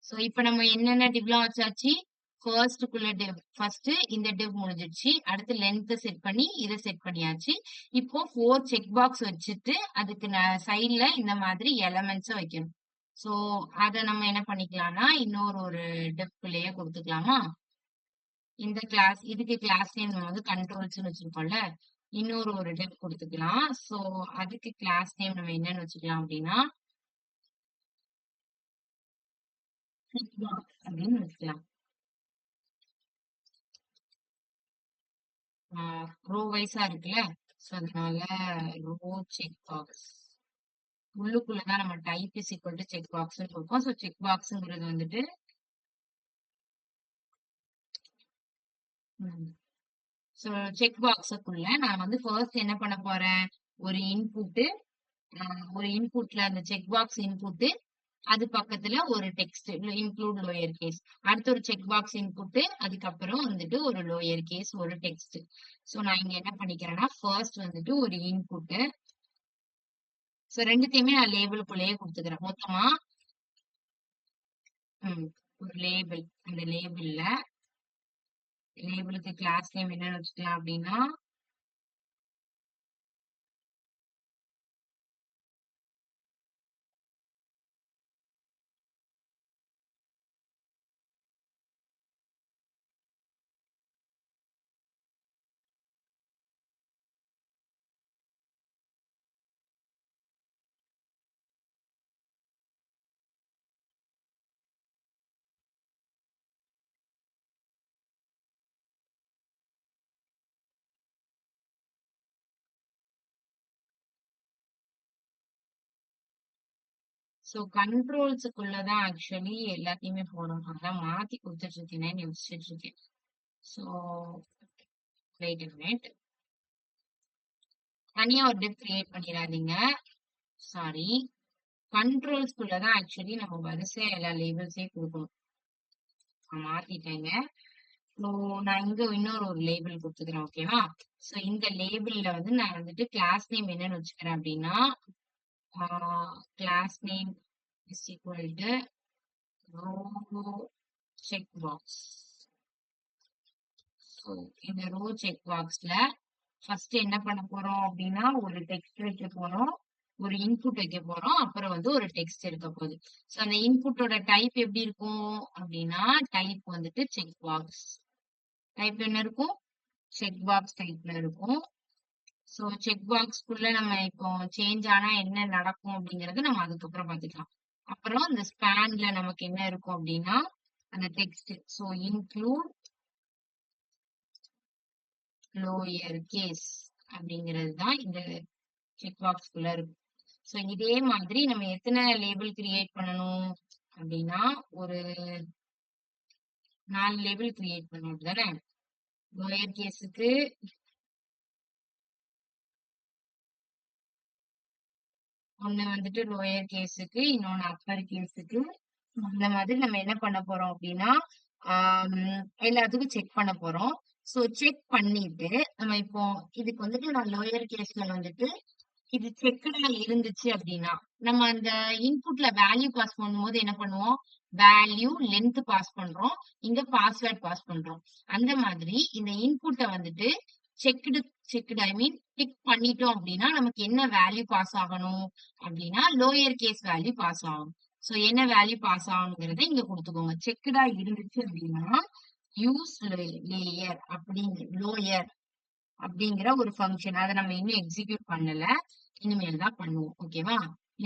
சோ இப்ப நம்ம என்னென்ன டிவ்லாம் வச்சாச்சு, ஃபர்ஸ்ட்குள்ள டிவ் ஃபர்ஸ்ட் இந்த டிவ் முடிஞ்சிடுச்சு. அடுத்து லென்த் செட் பண்ணி இதை செட் பண்ணியாச்சு. இப்போ 4 செக் பாக்ஸ் வச்சுட்டு அதுக்கு சைட்ல இந்த மாதிரி எலமெண்ட்ஸை வைக்கணும். சோ அத நம்ம என்ன பண்ணிக்கலாம்னா இன்னொரு ஒரு டிவ்குள்ளேயே கொடுத்துக்கலாமா. இந்த கிளாஸ் இதுக்கு கிளாஸ் நேம் நம்ம வந்து கண்ட்ரோல்ஸ்னு வச்சிருக்கோம்ல, இன்னொரு ஒரு டிவ் கொடுத்துக்கலாம். சோ அதுக்கு கிளாஸ் நேம் நம்ம என்னன்னு வச்சுக்கலாம் அப்படின்னா அப்படின்னு வச்சுக்கலாம். ரோ வைஸா இருக்குல்ல. சோ அதனால ரோ செக் பாக்ஸ் உள்ளுக்குள்ளதான் நம்ம type is equal to check box கொடுப்போம். ஸோ செக் பாக்ஸ்ங்கிறது வந்துட்டு ஸோ செக் பாக்ஸுக்குள்ள நான் வந்து ஃபர்ஸ்ட் என்ன பண்ண போறேன், ஒரு இன்புட் இன்புட்ல அந்த செக் பாக்ஸ் இன்புட், அது பக்கத்துல ஒரு டெக்ஸ்ட் இன்க்ளூட் லோயர் கேஸ், அடுத்து ஒரு செக் பாக்ஸ் இன்புட், அதுக்கப்புறம் வந்துட்டு ஒரு லோயர் கேஸ் ஒரு டெக்ஸ்ட். ஸோ நான் இங்க என்ன பண்ணிக்கிறேன்னா ஃபர்ஸ்ட் வந்துட்டு ஒரு இன்புட், ஸோ ரெண்டுத்தையுமே நான் லேபிளுக்குள்ளேயே கொடுத்துக்கிறேன் மொத்தமா. ஒரு லேபிள், அந்த லேபிளுக்கு கிளாஸ் நேம் என்னன்னு வச்சுக்கலாம் அப்படின்னா ஸோ கண்ட்ரோல்ஸுக்குள்ளதான் ஆக்சுவலி எல்லாத்தையுமே போடணும். அதான் மாத்தி கொடுத்துட்டு இருக்கேன்னு யோசிச்சுட்டு இருக்கேன். So wait a minute. தனியா ஒரு டிப் கிரியேட் பண்ணிடாதீங்க, சாரி. கண்ட்ரோல்ஸ்குள்ளதான் ஆக்சுவலி நம்ம வரிசையா எல்லா லேபிள்ஸையும் கொடுக்கணும். நான் மாத்திட்டேங்க. ஸோ நான் இங்க இன்னொரு ஒரு லேபிள் கொடுத்துக்கிறேன், ஓகேவா? ஸோ இந்த லேபிள்ல வந்து நான் வந்துட்டு கிளாஸ் நேம் என்னன்னு வச்சுக்கிறேன் அப்படின்னா class name is equal to row check box. So இந்த ரோ செக் பாக்ஸ்ல ஃபர்ஸ்ட் என்ன பண்ண போறோம் அப்படின்னா ஒரு டெக்ஸ்ட் வைக்க போறோம், ஒரு இன்புட் வைக்க போறோம், அப்புறம் வந்து ஒரு டெக்ஸ்ட் இருக்க போகுது. ஸோ அந்த இன்புட்டோட டைப் எப்படி இருக்கும் அப்படின்னா டைப் வந்துட்டு செக் பாக்ஸ் டைப் என்ன இருக்கும், செக் பாக்ஸ் டைப்ல இருக்கும். ஸோ செக் பாக்ஸ்க்குள்ள நம்ம இப்போ சேஞ்ச் ஆனா என்ன நடக்கும் அப்படிங்கறது நம்ம அதுக்கப்புறம் பார்த்துக்கலாம். அப்புறம் இந்த ஸ்பேன்ல நமக்கு என்ன இருக்கும் அப்படின்னா அந்த text. So include lower case அப்படிங்கிறது தான் இந்த செக் பாக்ஸ்க்குள்ள இருக்கும். ஸோ இதே மாதிரி நம்ம எத்தனை லேபிள் கிரியேட் பண்ணணும் அப்படின்னா ஒரு 4 லேபிள் கிரியேட் பண்ணணும் அப்படிதானே. லோயர் கேஸுக்கு ஒண்ணு வந்துட்டு லோயர் கேஸுக்கு, இன்னொன்னு அப்பர் கேஸுக்கு. இந்த மாதிரி நம்ம என்ன பண்ண போறோம் அப்படின்னா எல்லாத்துக்கும் செக் பண்ண போறோம். ஸோ செக் பண்ணிட்டு நம்ம இப்போ இதுக்கு வந்துட்டு நான் லோயர் கேஸ்ல வந்துட்டு இது செக்குடா இருந்துச்சு அப்படின்னா நம்ம அந்த இன்புட்ல வேல்யூ பாஸ் பண்ணும்போது என்ன பண்ணுவோம், வேல்யூ லென்த் பாஸ் பண்றோம், இங்க பாஸ்வேர்ட் பாஸ் பண்றோம். அந்த மாதிரி இந்த இன்புட்டை வந்துட்டு செக்குடு ஐ மீன் டிக் பண்ணிட்டோம் அப்படின்னா நமக்கு என்ன வேல்யூ பாஸ் ஆகணும் அப்படின்னா லோயர் கேஸ் வேல்யூ பாஸ் ஆகும். ஸோ என்ன வேல்யூ பாஸ் ஆகணுங்கிறத இங்க கொடுத்துக்கோங்க. செக்குடா இருந்துச்சு அப்படின்னா யூஸ் லேயர் லோயர் அப்படிங்கிற ஒரு ஃபங்க்ஷன், அதை நம்ம இன்னும் எக்ஸிக்யூட் பண்ணல, இனிமேல் தான் பண்ணுவோம், ஓகேவா?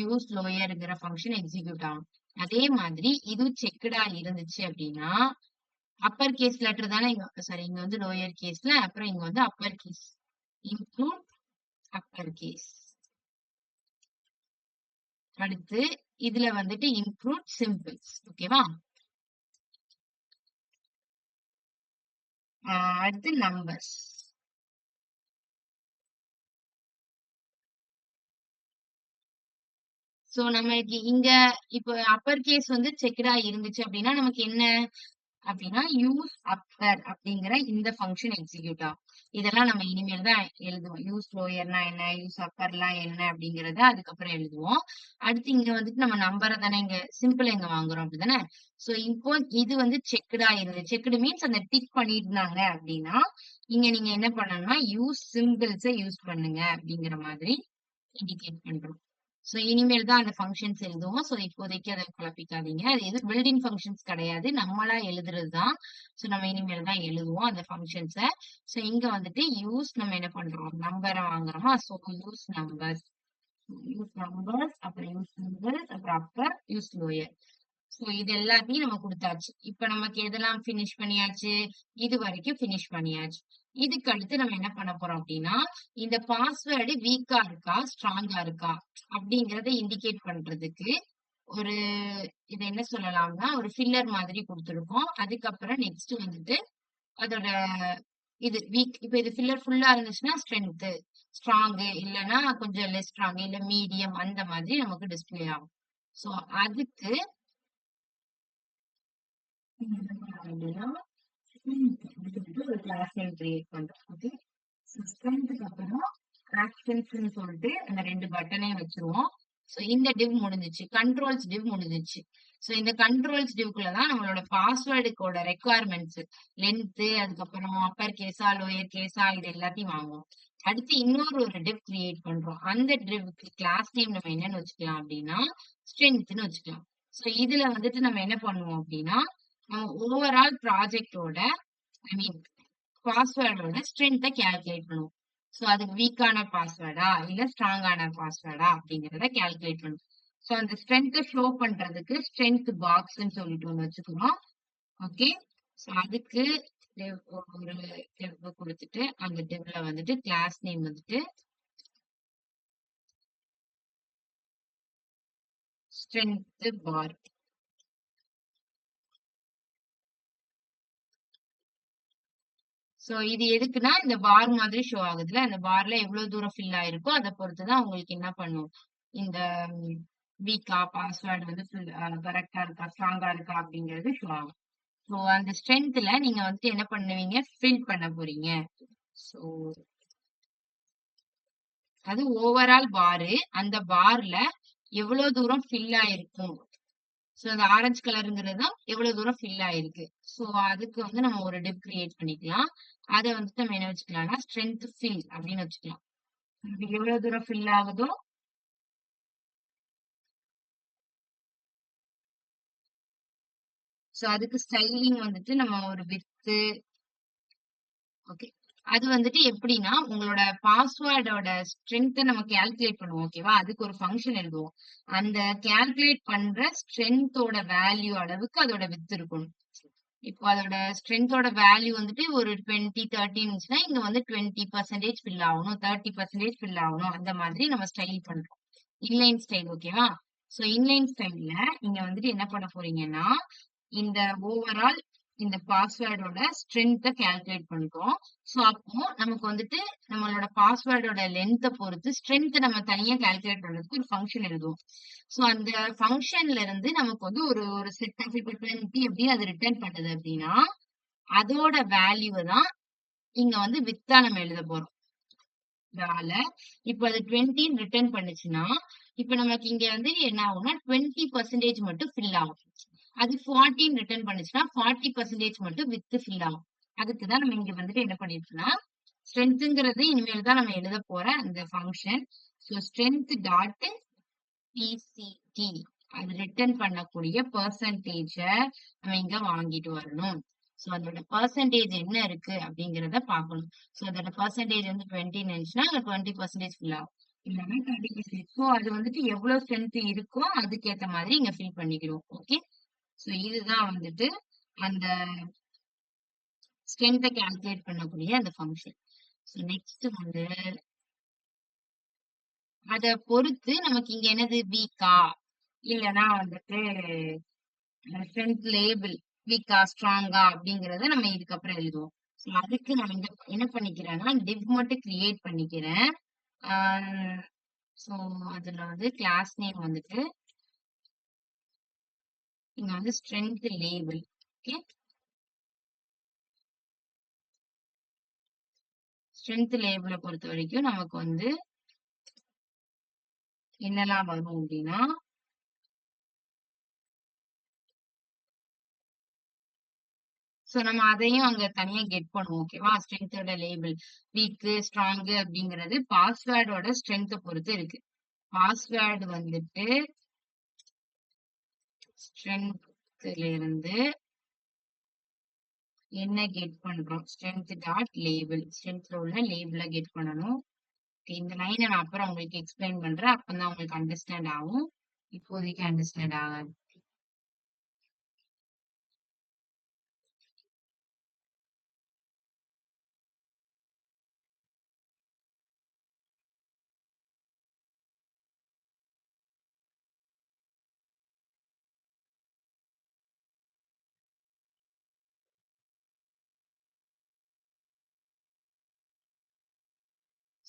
யூஸ் லோயர்ங்கிற ஃபங்க்ஷன் எக்ஸிக்யூட் ஆகும். அதே மாதிரி இது செக்குடா இருந்துச்சு அப்படின்னா அப்பர் கேஸ் லெட்டர் தானே சாரி இங்க வந்து லோயர் கேஸ்ல, அப்புறம் இங்க வந்து upper case, include upper case. அடுத்து இதுல வந்துட்டு இன்க்ளூட் சிம்பிள்ஸ், ஓகேவா? அடுத்து நம்பர்ஸ். சோ நமக்கு இங்க இப்ப அப்பர் கேஸ் வந்து செக்டா இருந்துச்சு அப்படின்னா நமக்கு என்ன அப்படின்னா யூஸ் அப்பர் அப்படிங்கிற இந்த ஃபங்க்ஷன் எக்ஸிக்யூட் ஆகும். இதெல்லாம் நம்ம இனிமேல் தான் எழுதுவோம். யூஸ் லோயர்னா என்ன, யூஸ் அப்பர்லாம் என்ன அப்படிங்கறத அதுக்கப்புறம் எழுதுவோம். அடுத்து இங்க வந்துட்டு நம்ம நம்பரை தானே இங்க சிம்பிள் எங்க வாங்குறோம் அப்படிதானே. சோ இப்போ இது வந்து செக்குடா இருந்து, செக்குடு மீன்ஸ் அந்த டிக் பண்ணிருந்தாங்க அப்படின்னா இங்க நீங்க என்ன பண்ணணும்னா யூஸ் சிம்பிள்ஸை யூஸ் பண்ணுங்க அப்படிங்கிற மாதிரி இண்டிகேட் பண்றோம். சோ இனிமேல் தான் அந்த ஃபங்க்ஷன்ஸ் எழுதுவோம். சோ இப்போதைக்கு அதை குழப்பிக்காதீங்க. அது எது பில்டிங் ஃபங்க்ஷன்ஸ் கிடையாது, நம்மளா எழுதுறது தான். சோ நம்ம இனிமேல் தான் எழுதுவோம் அந்த ஃபங்க்ஷன்ஸ. சோ இங்க வந்துட்டு யூஸ் நம்ம என்ன பண்றோம், நம்பரை வாங்குறோமா. சோ யூஸ் நம்பர்ஸ், அப்புறம் யூஸ் சிம்பிள்ஸ், அப்புறம் அப்பர் யூஸ் லோயர். சோ இது எல்லாத்தையும் நம்ம கொடுத்தாச்சு. இப்ப நமக்கு எதெல்லாம் பினிஷ் பண்ணியாச்சு, இது வரைக்கும் பினிஷ் பண்ணியாச்சு. இதுக்கு அடுத்து நம்ம என்ன பண்ண போறோம் அப்படின்னா, இந்த பாஸ்வேர்டு வீக்கா இருக்கா, ஸ்ட்ராங்கா இருக்கா அப்படிங்கிறத இண்டிகேட் பண்றதுக்கு ஒரு இது என்ன சொல்லலாம்னா, ஒரு ஃபில்லர் மாதிரி குடுத்துருக்கோம். அதுக்கப்புறம் நெக்ஸ்ட் வந்துட்டு அதோட இது வீக் இப்ப இது ஃபில்லர் ஃபுல்லா இருந்துச்சுன்னா ஸ்ட்ரென்த், ஸ்ட்ராங் இல்லன்னா கொஞ்சம் லெஸ் ஸ்ட்ராங் இல்ல மீடியம் அந்த மாதிரி நமக்கு டிஸ்ப்ளே ஆகும். சோ அதுக்கு என்ன பண்ணலாம் அப்படின்னா, இதுக்கு வந்து ஒரு கிளாஸ் நேம் கிரியேட் பண்றோம். ஓகே. ஸ்ட்ரென்த்துக்கு அப்புறம் ஆக்ஷன்ஸ்ன்னு சொல்லிட்டு அந்த 2 பட்டனையும் வச்சுருவோம். சோ இந்த டிவ் முடிஞ்சுச்சு. கண்ட்ரோல்ஸ் டிவ் முடிஞ்சுச்சு. சோ இந்த கண்ட்ரோல்ஸ் டிவ்க்குள்ள தான் நம்மளோட பாஸ்வேர்டுக்கோட ரெக்வயர்மெண்ட்ஸ் லென்த் அதுக்கப்புறம் அப்பர் கேஸா, லோயர் கேஸா இது எல்லாத்தையும் வாங்குவோம். அடுத்து இன்னொரு ஒரு டிவ் கிரியேட் பண்றோம். அந்த டிவ்க்கு கிளாஸ் நேம் நம்ம என்னன்னு வச்சுக்கலாம் அப்படின்னா, ஸ்ட்ரென்த்ன்னு வச்சுக்கலாம். சோ இதுல வந்துட்டு நம்ம என்ன பண்ணுவோம் அப்படின்னா, நம்ம ஓவரால் ப்ராஜெக்ட்டோட ஐ மீன் பாஸ்வேர்டோட ஸ்ட்ரென்த்த கால்குலேட் பண்ணுவோம். சோ அதுக்கு வீக்கான பாஸ்வேர்டா இல்ல ஸ்ட்ராங்கான பாஸ்வேர்டா அப்படிங்கறத கால்குலேட் பண்ணுவோம். சோ அந்த ஸ்ட்ரென்த்த ஷோ பண்றதுக்கு ஸ்ட்ரென்த் பாக்ஸ்ன்னு சொல்லிட்டு ஒண்ணு வச்சுக்கிறோம். ஓகே. சோ அதுக்கு ஒரு div கொடுத்துட்டு அந்த divல வந்துட்டு கிளாஸ் நேம் வந்துட்டு ஸ்ட்ரென்த் பார். சோ இது எதுக்குன்னா இந்த பார் மாதிரி ஷோ ஆகுதுல அந்த பார்ல எவ்வளவு தூரம் ஃபில் ஆயிருக்கோ அதை பொறுத்துதான் உங்களுக்கு என்ன பண்ணும் இந்த வீக்கா பாஸ்வேர்டு வந்து கரெக்டா இருக்கா ஸ்ட்ராங்கா இருக்கா அப்படிங்கிறது ஷோ ஆகும். ஸோ அந்த ஸ்ட்ரென்த்ல நீங்க வந்துட்டு என்ன பண்ணுவீங்க ஃபில் பண்ண போறீங்க. ஸோ அது ஓவரால் பாரு அந்த பார்ல எவ்வளவு தூரம் ஃபில் ஆயிருக்கும். ஸோ அந்த ஆரஞ்சு கலருங்கிறது தான் எவ்வளவு தூரம் ஃபில் ஆயிருக்கு. ஸோ அதுக்கு வந்து நம்ம ஒரு டிப் கிரியேட் பண்ணிக்கலாம். அதை வந்துட்டு நம்ம என்ன வச்சுக்கலாம்னா ஸ்ட்ரென்த் ஃபில் அப்படின்னு வச்சுக்கலாம். இது எவ்வளவு தூரம் ஃபில் ஆகுதோ சோ அதுக்கு ஸ்டைலிங் வந்துட்டு நம்ம ஒரு வித்து ஓகே. அது வந்துட்டு எப்படின்னா உங்களோட பாஸ்வேர்டோட ஸ்ட்ரென்த்தை நம்ம கால்குலேட் பண்ணுவோம் ஓகேவா அதுக்கு ஒரு ஃபங்க்ஷன் எழுதுவோம். அந்த கால்குலேட் பண்ற ஸ்ட்ரென்த்தோட வேல்யூ அளவுக்கு அதோட வித் இருக்கணும். இப்போ அதோட ஸ்ட்ரென்த்தோட வேல்யூ வந்துட்டு ஒரு 20-30 இருந்துச்சுன்னா இங்க வந்து 20% ஃபில் ஆகணும் 30% ஃபில் ஆகணும் அந்த மாதிரி நம்ம ஸ்டைல் பண்றோம். இன்லைன் ஸ்டைல் ஓகேவா. சோ இன்லைன் ஸ்டைல்ல நீங்க வந்துட்டு என்ன பண்ண போறீங்கன்னா இந்த ஓவரால் இந்த பாஸ்வேர்டோட ஸ்ட்ரென்த்தை கால்குலேட் பண்றோம். சோ அப்போ நமக்கு வந்துட்டு நம்மளோட பாஸ்வேர்டோட லென்த்தை பொறுத்து ஸ்ட்ரென்த் நம்ம தனியா கால்குலேட் பண்றதுக்கு ஒரு ஃபங்க்ஷன் எழுதுவோம். சோ அந்த ஃபங்க்ஷன்ல இருந்து நமக்கு வந்து ஒரு ஒரு செட் ஆஃப் இப்போ 20 எப்படி அது ரிட்டர்ன் பண்ணுது அப்படின்னா அதோட வேல்யூ தான் இங்க வந்து வித்தா நம்ம எழுத போறோம். இப்ப அது 20 ரிட்டர்ன் பண்ணுச்சுன்னா இப்ப நமக்கு இங்க வந்து என்ன ஆகும்னா 20% மட்டும் ஃபில் ஆகும். அது 14 ரிட்டர்ன் பண்ணுச்சுன்னா 40% மட்டும் வித் ஃபில் ஆகும். அதுக்குதான் நம்ம இங்க வந்துட்டு என்ன பண்ணிருக்கோம்னா ஸ்ட்ரென்த்ங்கிறது இனிமேல் தான் நம்ம எழுத போற அந்த function. So strength dot PCD அது ரிட்டர்ன் பண்ணக்கூடிய பெர்சன்டேஜ நம்ம இங்க வாங்கிட்டு வரணும். சோ அதோட பெர்சன்டேஜ் என்ன இருக்கு அப்படிங்கறத பார்க்கணும். சோ அதோட பெர்சன்டேஜ் வந்து 20 இருந்துச்சுன்னா 20% ஃபில் ஆகும். இல்லைன்னா 30%. சோ அது வந்துட்டு எவ்வளவு ஸ்ட்ரென்த் இருக்கோ அதுக்கேத்த மாதிரி இங்க ஃபில் பண்ணிக்கிறோம். ஓகே. சோ இதுதான் வந்துட்டு அந்த ஸ்ட்ரென்த்தை கால்குலேட் பண்ணக்கூடிய அந்த ஃபங்க்ஷன். சோ நெக்ஸ்ட் வந்து அத பொறுத்து நமக்கு இங்க என்னது வீக்கா இல்லனா வந்துட்டு ஸ்ட்ரென்த் லேபிள் வீக்கா ஸ்ட்ராங்கா அப்படிங்கறத நம்ம இதுக்கப்புறம் எழுதுவோம். So அதுக்கு நான் இங்க என்ன பண்ணிக்கிறேன்னா div மட்டும் கிரியேட் பண்ணிக்கிறேன். சோ அதுல வந்து கிளாஸ் நேம் வந்துட்டு இங்க வந்து ஸ்ட்ரென்த் லேபிள். ஓகே. ஸ்ட்ரென்த் லேபிளை பொறுத்த வரைக்கும் நமக்கு வந்து என்னெல்லாம் வரும் அப்படின்னா சோ நம்ம அதையும் அங்க தனியா கெட் பண்ணுவோம் ஓகேவா. ஸ்ட்ரென்த்தோட லேபிள் வீக் ஸ்ட்ராங் அப்படிங்கிறது பாஸ்வேர்டோட ஸ்ட்ரென்த்தை பொறுத்து இருக்கு. பாஸ்வேர்டு வந்துட்டு ஸ்ட்ரென்த்ல இருந்து என்ன கெட் பண்றோம் ஸ்ட்ரென்த் டாட் லேபிள் ஸ்ட்ரென்த்ல உள்ள லேபிள கெட் பண்ணணும். இந்த லைனை நான் அப்புறம் உங்களுக்கு எக்ஸ்பிளைன் பண்றேன் அப்பதான் உங்களுக்கு அண்டர்ஸ்டாண்ட் ஆகும். இப்போதைக்கு அண்டர்ஸ்டாண்ட் ஆகாது.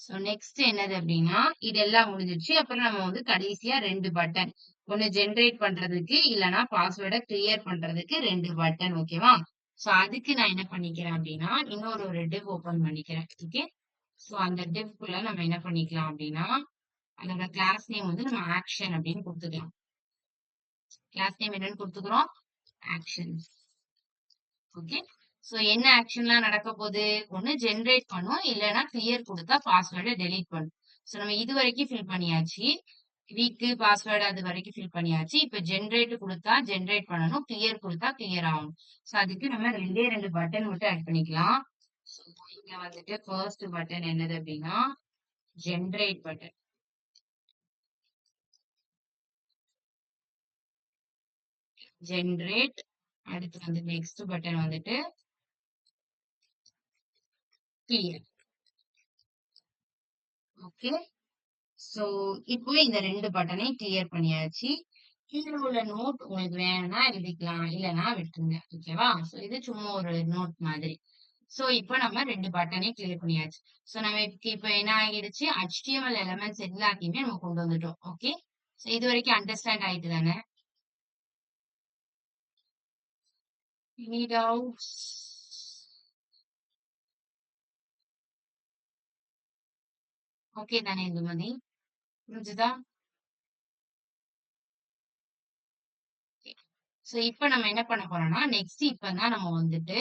சோ நெக்ஸ்ட் என்னது அப்படின்னா இதெல்லாம் முடிஞ்சிருச்சு. அப்புறம் நம்ம வந்து கடைசியா 2 பட்டன். ஒண்ணு ஜெனரேட் பண்றதுக்கு, இல்லன்னா பாஸ்வேர்ட கிளியர் பண்றதுக்கு 2 பட்டன். ஓகேவா? சோ அதுக்கு நான் என்ன பண்ணிக்கிறேன் அப்படின்னா, இன்னொரு ஒரு டிவ் ஓப்பன் பண்ணிக்கிறேன். ஓகே. சோ அந்த டிவ்க்குள்ள நம்ம என்ன பண்ணிக்கலாம் அப்படின்னா, அதோட கிளாஸ் நேம் வந்து நம்ம ஆக்ஷன் அப்படின்னு கொடுத்துக்கலாம். கிளாஸ் நேம் என்னன்னு கொடுத்துக்கிறோம்? ஆக்ஷன். ஓகே. சோ என்ன ஆக்ஷன்லாம் நடக்க போகுது? ஒண்ணு ஜெனரேட் பண்ணும், இல்லன்னா கிளியர் குடுத்தா பாஸ்வேர்ட டெலீட் பண்ணும். சோ நம்ம இது வரைக்கும் ஃபில் பண்ணியாச்சு. வீக்கு பாஸ்வேர்ட் அது வரைக்கும் ஃபில் பண்ணியாச்சு. இப்ப ஜெனரேட் குடுத்தா ஜெனரேட் பண்ணணும். கிளியர் குடுத்தா கிளியர் ஆகணும். சோ அதுக்கு நம்ம 2 பட்டன் மட்டும் ஆட் பண்ணிக்கலாம். சோ இங்க வந்துட்டு ஃபர்ஸ்ட் பட்டன் என்னது அப்படின்னா, ஜெனரேட் பட்டன். ஜெனரேட். அடுத்து வந்து நெக்ஸ்ட் பட்டன் வந்துட்டு கிளியர். ஓகே. சோ இப்போ இந்த 2 பட்டனையும் கிளியர் பண்ணியாச்சு. கீழ உள்ள நோட் உங்களுக்கு வேணும்னா எழுதிக்கலாம். இல்லன்னா விட்டுருங்க. ஓகேவா? சோ இது சும்மா ஒரு நோட் மாதிரி. சோ இப்ப நம்ம 2 பட்டனையும் கிளியர் பண்ணியாச்சு. சோ நமக்கு இப்ப என்ன ஆகிடுச்சு? HTML எலிமெண்ட்ஸ் எல்லாத்தையுமே நம்ம கொண்டு வந்துட்டோம். ஓகே. சோ இது வரைக்கும் அண்டர்ஸ்டாண்ட் ஆயிட்டு தானே? Any doubts? ஓகே தானே இந்துமதி? புரிஞ்சுதா? சோ இப்ப நம்ம என்ன பண்ண போறோம்னா, நெக்ஸ்ட் இப்பதான் நம்ம வந்துட்டு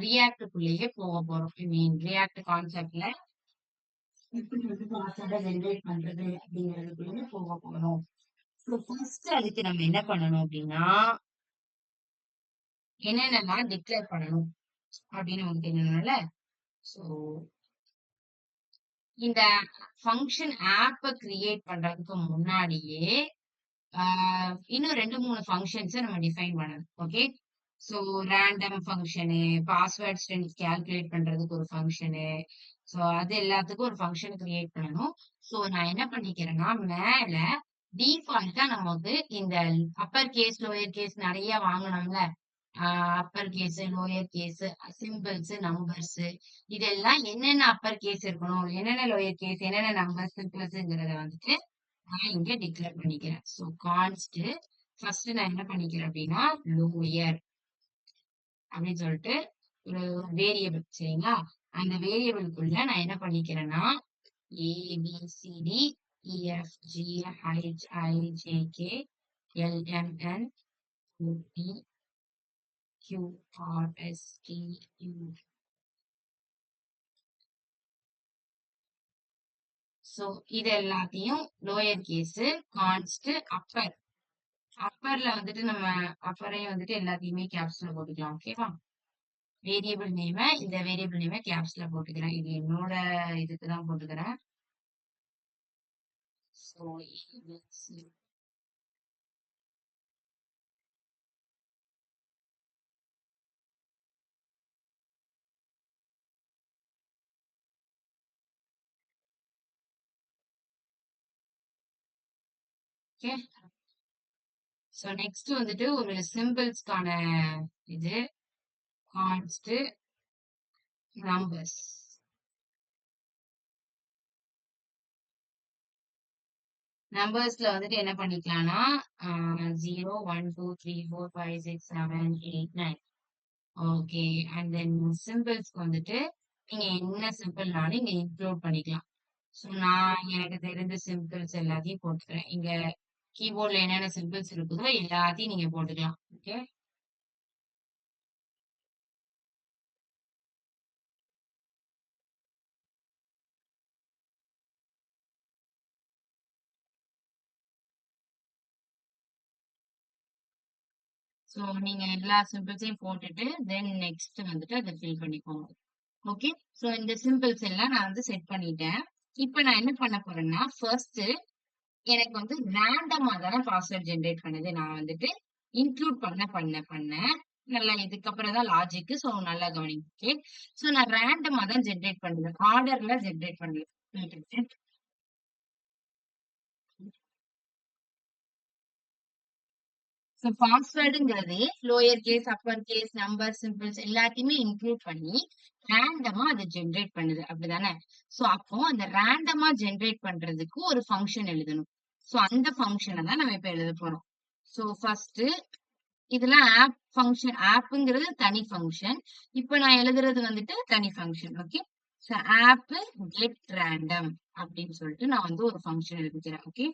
ரியாக்ட்க்குள்ளேயே போக போறோம். ஐ மீன் ரியாக்ட் கான்செப்ட்ல எப்படி வந்து பாஸ்வேர்டை ஜெனரேட் பண்றது அப்படிங்கிறதுக்குள்ள போக போறோம். ஸோ ஃபர்ஸ்ட் அதுக்கு நம்ம என்ன பண்ணணும் அப்படின்னா, என்னென்னலாம் டிக்ளேர் பண்ணணும் அப்படின்னு நமக்கு தெரியணும்ல. ஸோ இந்த ஃபங்ஷன் ஆப்ப கிரியேட் பண்றதுக்கு முன்னாடியே இன்னும் 2, 3 ஃபங்ஷன்ஸ நம்ம டிஃபைன் பண்ணணும். Okay. So random function, password strings calculate பண்றதுக்கு ஒரு ஃபங்ஷனு. ஸோ அது எல்லாத்துக்கும் ஒரு ஃபங்ஷன் கிரியேட் பண்ணணும். ஸோ நான் என்ன பண்ணிக்கிறேன்னா, மேல டிஃபால்ட்டா நம்ம வந்து இந்த அப்பர் கேஸ், லோயர் கேஸ் நெறைய வாங்குனோம்ல. Upper case, lower case, symbols, numbers இதெல்லாம் என்னென்ன அப்பர் கேஸ் இருக்கணும், என்னென்ன லோயர் கேஸ், என்னென்ன நம்பர்ஸ், சிம்பிள்ஸ்ங்கிறத வந்துட்டு நான் இங்க டிக்ளேர் பண்ணிக்கிறேன். சோ கான்ஸ்ட் ஃபர்ஸ்ட் நான் என்ன பண்ணிக்கிறேன் அப்படின்னா, லோயர் அப்படின்னு சொல்லிட்டு ஒரு வேரியபிள் சரிங்களா? அந்த வேரியபிள்குள்ள நான் என்ன பண்ணிக்கிறேன்னா, A B C D E F G H I J K L M N O P Q R S T U. So இது எல்லாத்தையும் லோயர் கேஸ் கான்ஸ்ட் அப்பர். அப்பர்ல வந்துட்டு நம்ம அப்பரையும் வந்துட்டு எல்லாத்தையுமே கேப்ஸ்ல போட்டுக்கலாம். ஓகேவா? வேரியபிள் நேம இந்த வேரியபிள் நேம கேப்ஸ்ல போட்டுக்கிறேன். இது என்னோட இதுக்கு தான் போட்டுக்கிறேன். So okay. சோ நெக்ஸ்ட் வந்துட்டு ஒரு சிம்பிள்ஸ்க்கான இது கான்ஸ்ட் நம்பர்ஸ். நம்பர்ஸ்ல வந்துட்டு என்ன பண்ணிக்கலாம்னா 0 1 2 3 4 5 6 7 8 9. ஓகே. அண்ட் தென் சிம்பிள்ஸ்க்கு வந்துட்டு நீங்க என்ன சிம்பிள்னாலும் இங்க இன்க்ளூட் பண்ணிக்கலாம். சோ நான் எனக்கு தெரிந்த சிம்பிள்ஸ் எல்லாத்தையும் போட்டுக்கிறேன். இங்க கீபோர்ட்ல என்னென்ன சிம்பிள்ஸ் இருக்குதோ எல்லாத்தையும் நீங்க போட்டுக்கலாம். ஓகே. சோ நீங்க எல்லா சிம்பிள்ஸையும் போட்டுட்டு தென் நெக்ஸ்ட் வந்துட்டு அதை ஃபில் பண்ணிக்கோங்க. ஓகே. சோ இந்த சிம்பிள்ஸ் எல்லாம் நான் வந்து செட் பண்ணிட்டேன். இப்ப நான் என்ன பண்ண போறேன்னா, ஃபர்ஸ்ட் எனக்கு வந்து ரேண்டமா தானே பாஸ்வேர்ட் ஜெனரேட் பண்ணுது. நான் வந்துட்டு இன்க்ளூட் பண்ண நல்லா இதுக்கப்புறம் தான் லாஜிக். சோ நல்லா கவனிங்க. ஓகே. சோ நான் ரேண்டமா தான் ஜெனரேட் பண்றேன். ஆர்டர்ல ஜெனரேட் பண்ணல. ஸோ பாஸ்வேர்டுங்கிறதே lower case, upper case, number, symbols எல்லாத்தையுமே இன்க்ளூட் பண்ணி ரேண்டமா அதை ஜென்ரேட் பண்ணுது. அப்படிதானே? ஸோ அப்போ அந்த ரேண்டமா ஜென்ரேட் பண்றதுக்கு ஒரு ஃபங்க்ஷன் எழுதணும். ஸோ அந்த ஃபங்க்ஷனை தான் நம்ம இப்ப எழுத போறோம். ஸோ ஃபர்ஸ்ட் இதெல்லாம் ஆப் ஃபங்க்ஷன். ஆப்ங்கிறது தனி ஃபங்க்ஷன். இப்ப நான் எழுதுறது வந்துட்டு தனி function. Okay. So app get random அப்படின்னு சொல்லிட்டு நான் வந்து ஒரு ஃபங்க்ஷன் எழுதிக்கிறேன். Okay.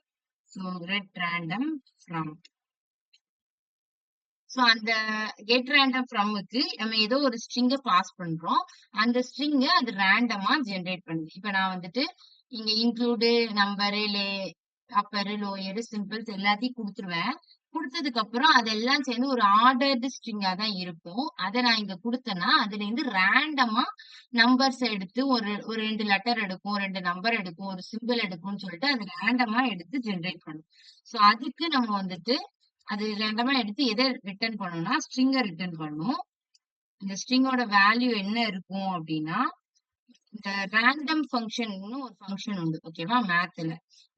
So get random from. So அந்த கெட் ரேண்டம் ஃப்ரம்க்கு நம்ம ஏதோ ஒரு ஸ்ட்ரிங்கை பாஸ் பண்றோம். அந்த ஸ்ட்ரிங்கை அது ரேண்டமா ஜென்ரேட் பண்ணுது. இப்ப நான் வந்துட்டு இங்க include, number, upper, lower, symbols எல்லாத்தையும் கொடுத்துருவேன். கொடுத்ததுக்கு அப்புறம் அதெல்லாம் சேர்ந்து ஒரு ஆர்டர்டு ஸ்ட்ரிங்கா தான் இருக்கும். அதை நான் இங்க கொடுத்தேன்னா அதுல இருந்து ரேண்டமா நம்பர்ஸ் எடுத்து ஒரு ஒரு 2 லெட்டர் எடுக்கும், 2 நம்பர் எடுக்கும், ஒரு சிம்பிள் எடுக்கும்னு சொல்லிட்டு அது ரேண்டமா எடுத்து ஜென்ரேட் பண்ணும். ஸோ அதுக்கு நம்ம வந்துட்டு அது ரேண்டமா எடுத்து எதை ரிட்டர்ன் பண்ணணும்னா ஸ்ட்ரிங்கை ரிட்டர்ன் பண்ணும். இந்த ஸ்ட்ரிங்கோட வேல்யூ என்ன இருக்கும் அப்படின்னா இந்த ரேண்டம் ஃபங்க்ஷன்னு ஒரு ஃபங்க்ஷன் உண்டு. ஓகேவா? மேத்ல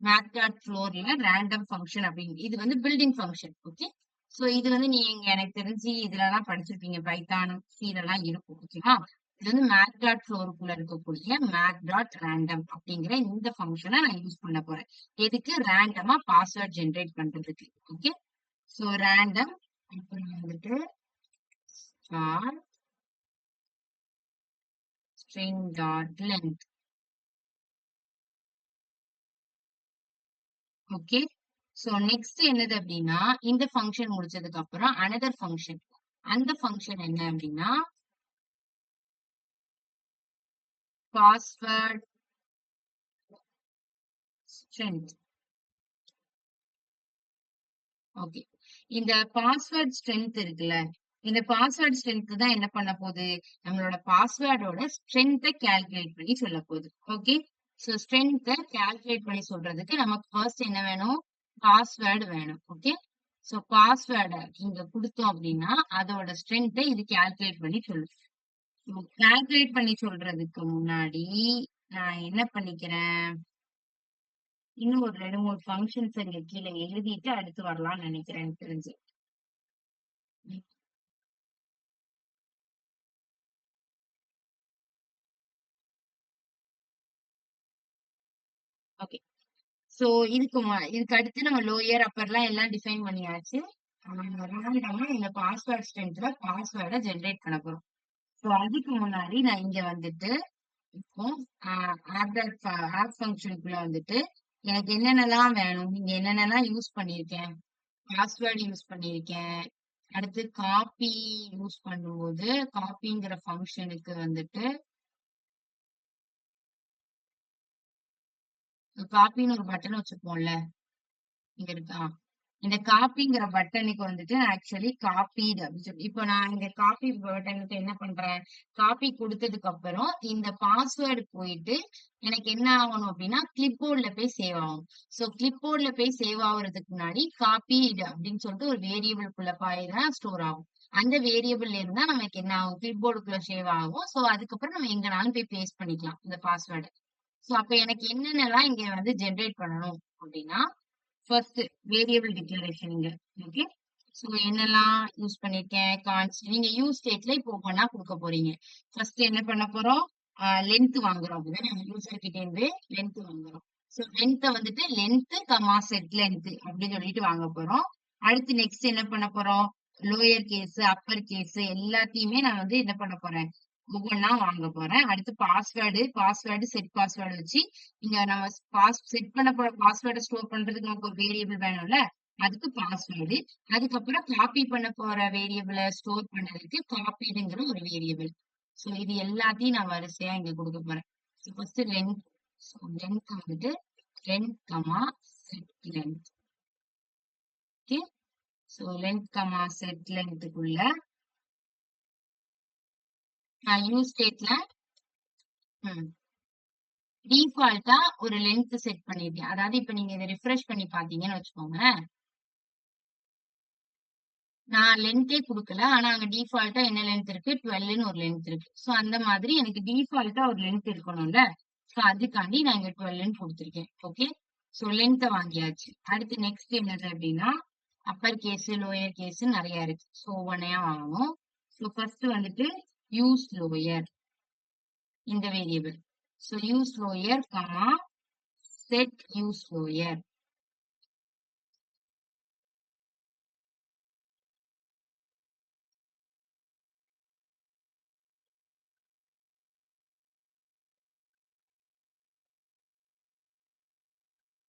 மேத்.ஃப்ளோர்ல ரேண்டம் ஃபங்க்ஷன் அப்படின்னு இது வந்து பில்டிங் ஃபங்க்ஷன். ஓகே. சோ இது வந்து நீங்க எனக்கு தெரிஞ்சு இதுலலாம் படிச்சிருப்பீங்க. பைத்தான், சீலெல்லாம் இருக்கும். ஓகேவா? இது வந்து மேத்.ஃப்ளோருக்குள்ள இருக்கக்கூடிய மேத்.ரேண்டம் அப்படிங்கிற இந்த ஃபங்க்ஷனை நான் யூஸ் பண்ண போறேன். எதுக்கு? ரேண்டமா பாஸ்வேர்ட் ஜென்ரேட் பண்றதுக்கு. ஓகே. சோ ரேண்டம் அப்புறம் வந்துட்டு star string dot length. Okay. So next என்னது அப்படின்னா இந்த ஃபங்க்ஷன் முடிச்சதுக்கு அப்புறம் another ஃபங்க்ஷன். அந்த ஃபங்க்ஷன் என்ன அப்படின்னா பாஸ்வேர்ட் ஸ்ட்ரென்த். ஓகே. இந்த பாஸ்வேர்ட் ஸ்ட்ரென்த் இருக்குல்ல, இந்த பாஸ்வேர்ட் ஸ்ட்ரென்த் தான் என்ன பண்ண போகுது? நம்மளோட பாஸ்வேர்டோட ஸ்ட்ரென்த்தை கால்குலேட் பண்ணி சொல்ல போகுது. ஓகே. சோ ஸ்ட்ரென்த்தை கால்குலேட் பண்ணி சொல்றதுக்கு நமக்கு ஃபர்ஸ்ட் என்ன வேணும்? பாஸ்வேர்டு வேணும். ஓகே. சோ பாஸ்வேர்டை இங்க கொடுத்தோம் அப்படின்னா அதோட ஸ்ட்ரென்த்தை இது கால்குலேட் பண்ணி சொல்லுது. கால்குலேட் பண்ணி சொல்றதுக்கு முன்னாடி நான் என்ன பண்ணிக்கிறேன், இன்னும் ஒரு 2-3 ஃபங்க்ஷன்ஸ் இங்க கீழே எழுதிட்டு அடுத்து வரலாம்னு நினைக்கிறேன். எனக்கு தெரிஞ்சு. ஓகே. சோ இதுக்கு அடுத்து நம்ம லோயர், அப்பர்லாம் எல்லாம் டிஃபைன் பண்ணியாச்சு. ரேண்டமா இந்த பாஸ்வேர்ட் ஸ்ட்ரென்த்ல பாஸ்வேர்டை ஜென்ரேட் பண்ண போறோம். சோ அதுக்கு முன்னாடி நான் இங்க வந்துட்டு இப்போ ஆப் ஃபங்க்ஷனுக்குள்ள வந்துட்டு எனக்கு என்னென்னலாம் வேணும், இங்க என்னென்னலாம் யூஸ் பண்ணியிருக்கேன், பாஸ்வேர்டு யூஸ் பண்ணியிருக்கேன். அடுத்து காப்பி யூஸ் பண்ணும்போது காப்பிங்கிற ஃபங்க்ஷனுக்கு வந்துட்டு காப்பின்னு ஒரு பட்டன் வச்சுப்போம்ல, இங்க இருக்கா? இந்த காப்பிங்கிற பட்டனுக்கு வந்துட்டு ஆக்சுவலி காப்பீடு அப்படின்னு சொல்லி இப்போ நான் இந்த காப்பி பட்டனுக்கு என்ன பண்றேன், காப்பி கொடுத்ததுக்கு அப்புறம் இந்த பாஸ்வேர்டு போயிட்டு எனக்கு என்ன ஆகணும் அப்படின்னா கிளிப் போர்ட்ல போய் சேவ் ஆகும். சோ கிளிப் போர்ட்ல போய் சேவ் ஆகுறதுக்கு முன்னாடி காப்பீடு அப்படின்னு சொல்லிட்டு ஒரு வேரியபிள்குள்ள தான் ஸ்டோர் ஆகும். அந்த வேரியபிள்ல இருந்தா நமக்கு என்ன ஆகும்? கிளிப் போர்டுக்குள்ள சேவ் ஆகும். சோ அதுக்கப்புறம் நம்ம எங்கனாலும் போய் பேஸ்ட் பண்ணிக்கலாம் இந்த பாஸ்வேர்டு. சோ அப்ப எனக்கு என்னென்னலாம் இங்க வந்து ஜென்ரேட் பண்ணணும் அப்படின்னா ஃபர்ஸ்ட் வேரியபிள் டிக்ளரேஷன் இங்க. ஓகே. சோ என்னெல்லாம் யூஸ் பண்ணிருக்கேன்? கான்ஸ்டன்ட். நீங்க யூஸ் ஸ்டேட்ல இப்போ ஓப்பனா கொடுக்க போறீங்க. ஃபர்ஸ்ட் என்ன பண்ண போறோம்? லென்த் வாங்குறோம். அப்படிதானே? யூசர் கிட்ட இருந்து லென்த் வாங்குறோம். சோ லென்த்தை வந்துட்டு லென்த் கமா செட் லென்த் அப்படின்னு சொல்லிட்டு வாங்க போறோம். அடுத்து நெக்ஸ்ட் என்ன பண்ண போறோம்? லோயர் கேஸ், அப்பர் கேஸ் எல்லாத்தையுமே நான் வந்து என்ன பண்ண போறேன்? ஒவ்வொன்னா வாங்க போறேன். அடுத்து பாஸ்வேர்டு செட் பாஸ்வேர்டு வச்சு இங்க நம்ம செட் பண்ண போற பாஸ்வேர்டை ஸ்டோர் பண்றதுக்கு நமக்கு ஒரு வேரியபிள் வேணும்ல, அதுக்கு பாஸ்வேர்டு. அதுக்கப்புறம் காப்பி பண்ண போற வேரியபிளை ஸ்டோர் பண்ணதுக்கு காப்பீடுங்கிற ஒரு வேரியபிள். சோ இது எல்லாத்தையும் நான் வரிசையா இங்க கொடுக்க போறேன். First length. லென்த் வந்துட்டு length comma set length. Okay. So length comma set லென்த்துக்குள்ள நான் யூஸ் ஸ்டேட்ல டிஃபால்ட்டா ஒரு லென்த் செட் பண்ணிருக்கேன். அதாவது இப்ப நீங்க இதை ரிஃப்ரெஷ் பண்ணி பாத்தீங்கன்னு வச்சுக்கோங்க, நான் லென்த்தே கொடுக்கல. ஆனா அங்க டிஃபால்ட்டா என்ன லென்த் இருக்கு? 12ன்னு ஒரு லென்த் இருக்கு. சோ அந்த மாதிரி எனக்கு டிஃபால்ட்டா ஒரு லென்த் இருக்கணும்ல. சோ அதுக்காண்டி நான் இங்க 12ன்னு கொடுத்திருக்கேன். ஓகே. சோ லென்த்தை வாங்கியாச்சு. அடுத்து நெக்ஸ்ட் என்னது அப்படின்னா அப்பர் கேஸ் லோயர் கேஸ் நிறைய இருக்கு. ஸோ ஒவ்வொன்னையா வாங்கணும். ஸோ ஃபர்ஸ்ட் வந்துட்டு யூஸ் லோயர் இந்த variable. So use lower comma set use lower.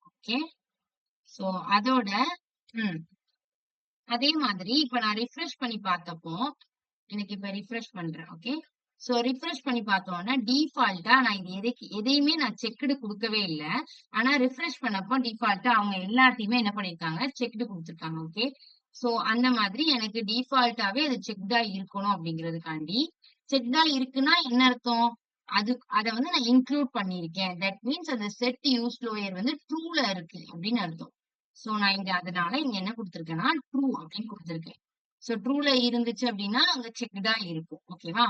Okay. So அதோட அதே மாதிரி இப்ப நான் ரிஃப்ரெஷ் பண்ணி பார்த்தப்போ எனக்கு இப்ப ரிஃப்ரெஷ் பண்றேன். ஓகே. சோ ரிஃப்ரெஷ் பண்ணி பார்த்தோம்னா டிஃபால்ட்டா நான் இது எதையுமே நான் செக்டு கொடுக்கவே இல்லை. ஆனா ரிஃப்ரெஷ் பண்ணப்போ டிஃபால்ட்டா அவங்க எல்லாத்தையுமே என்ன பண்ணிருக்காங்க, செக்டு கொடுத்துருக்காங்க. ஓகே. சோ அந்த மாதிரி எனக்கு டிஃபால்ட்டாவே அது செக்டா இருக்கணும் அப்படிங்கிறதுக்காண்டி, செக்டா இருக்குன்னா என்ன அர்த்தம், அதை வந்து நான் இன்க்ளூட் பண்ணிருக்கேன். தட் மீன்ஸ் அந்த செட் யூஸ் லோயர் வந்து ட்ரூல இருக்கு அப்படின்னு அர்த்தம். சோ நான் இங்க அதனால இங்க என்ன கொடுத்திருக்கேன்னா ட்ரூ அப்படின்னு கொடுத்திருக்கேன். சோ ட்ரூல இருந்துச்சு அப்படின்னா அங்க செக்டா இருக்கும். ஓகேவா.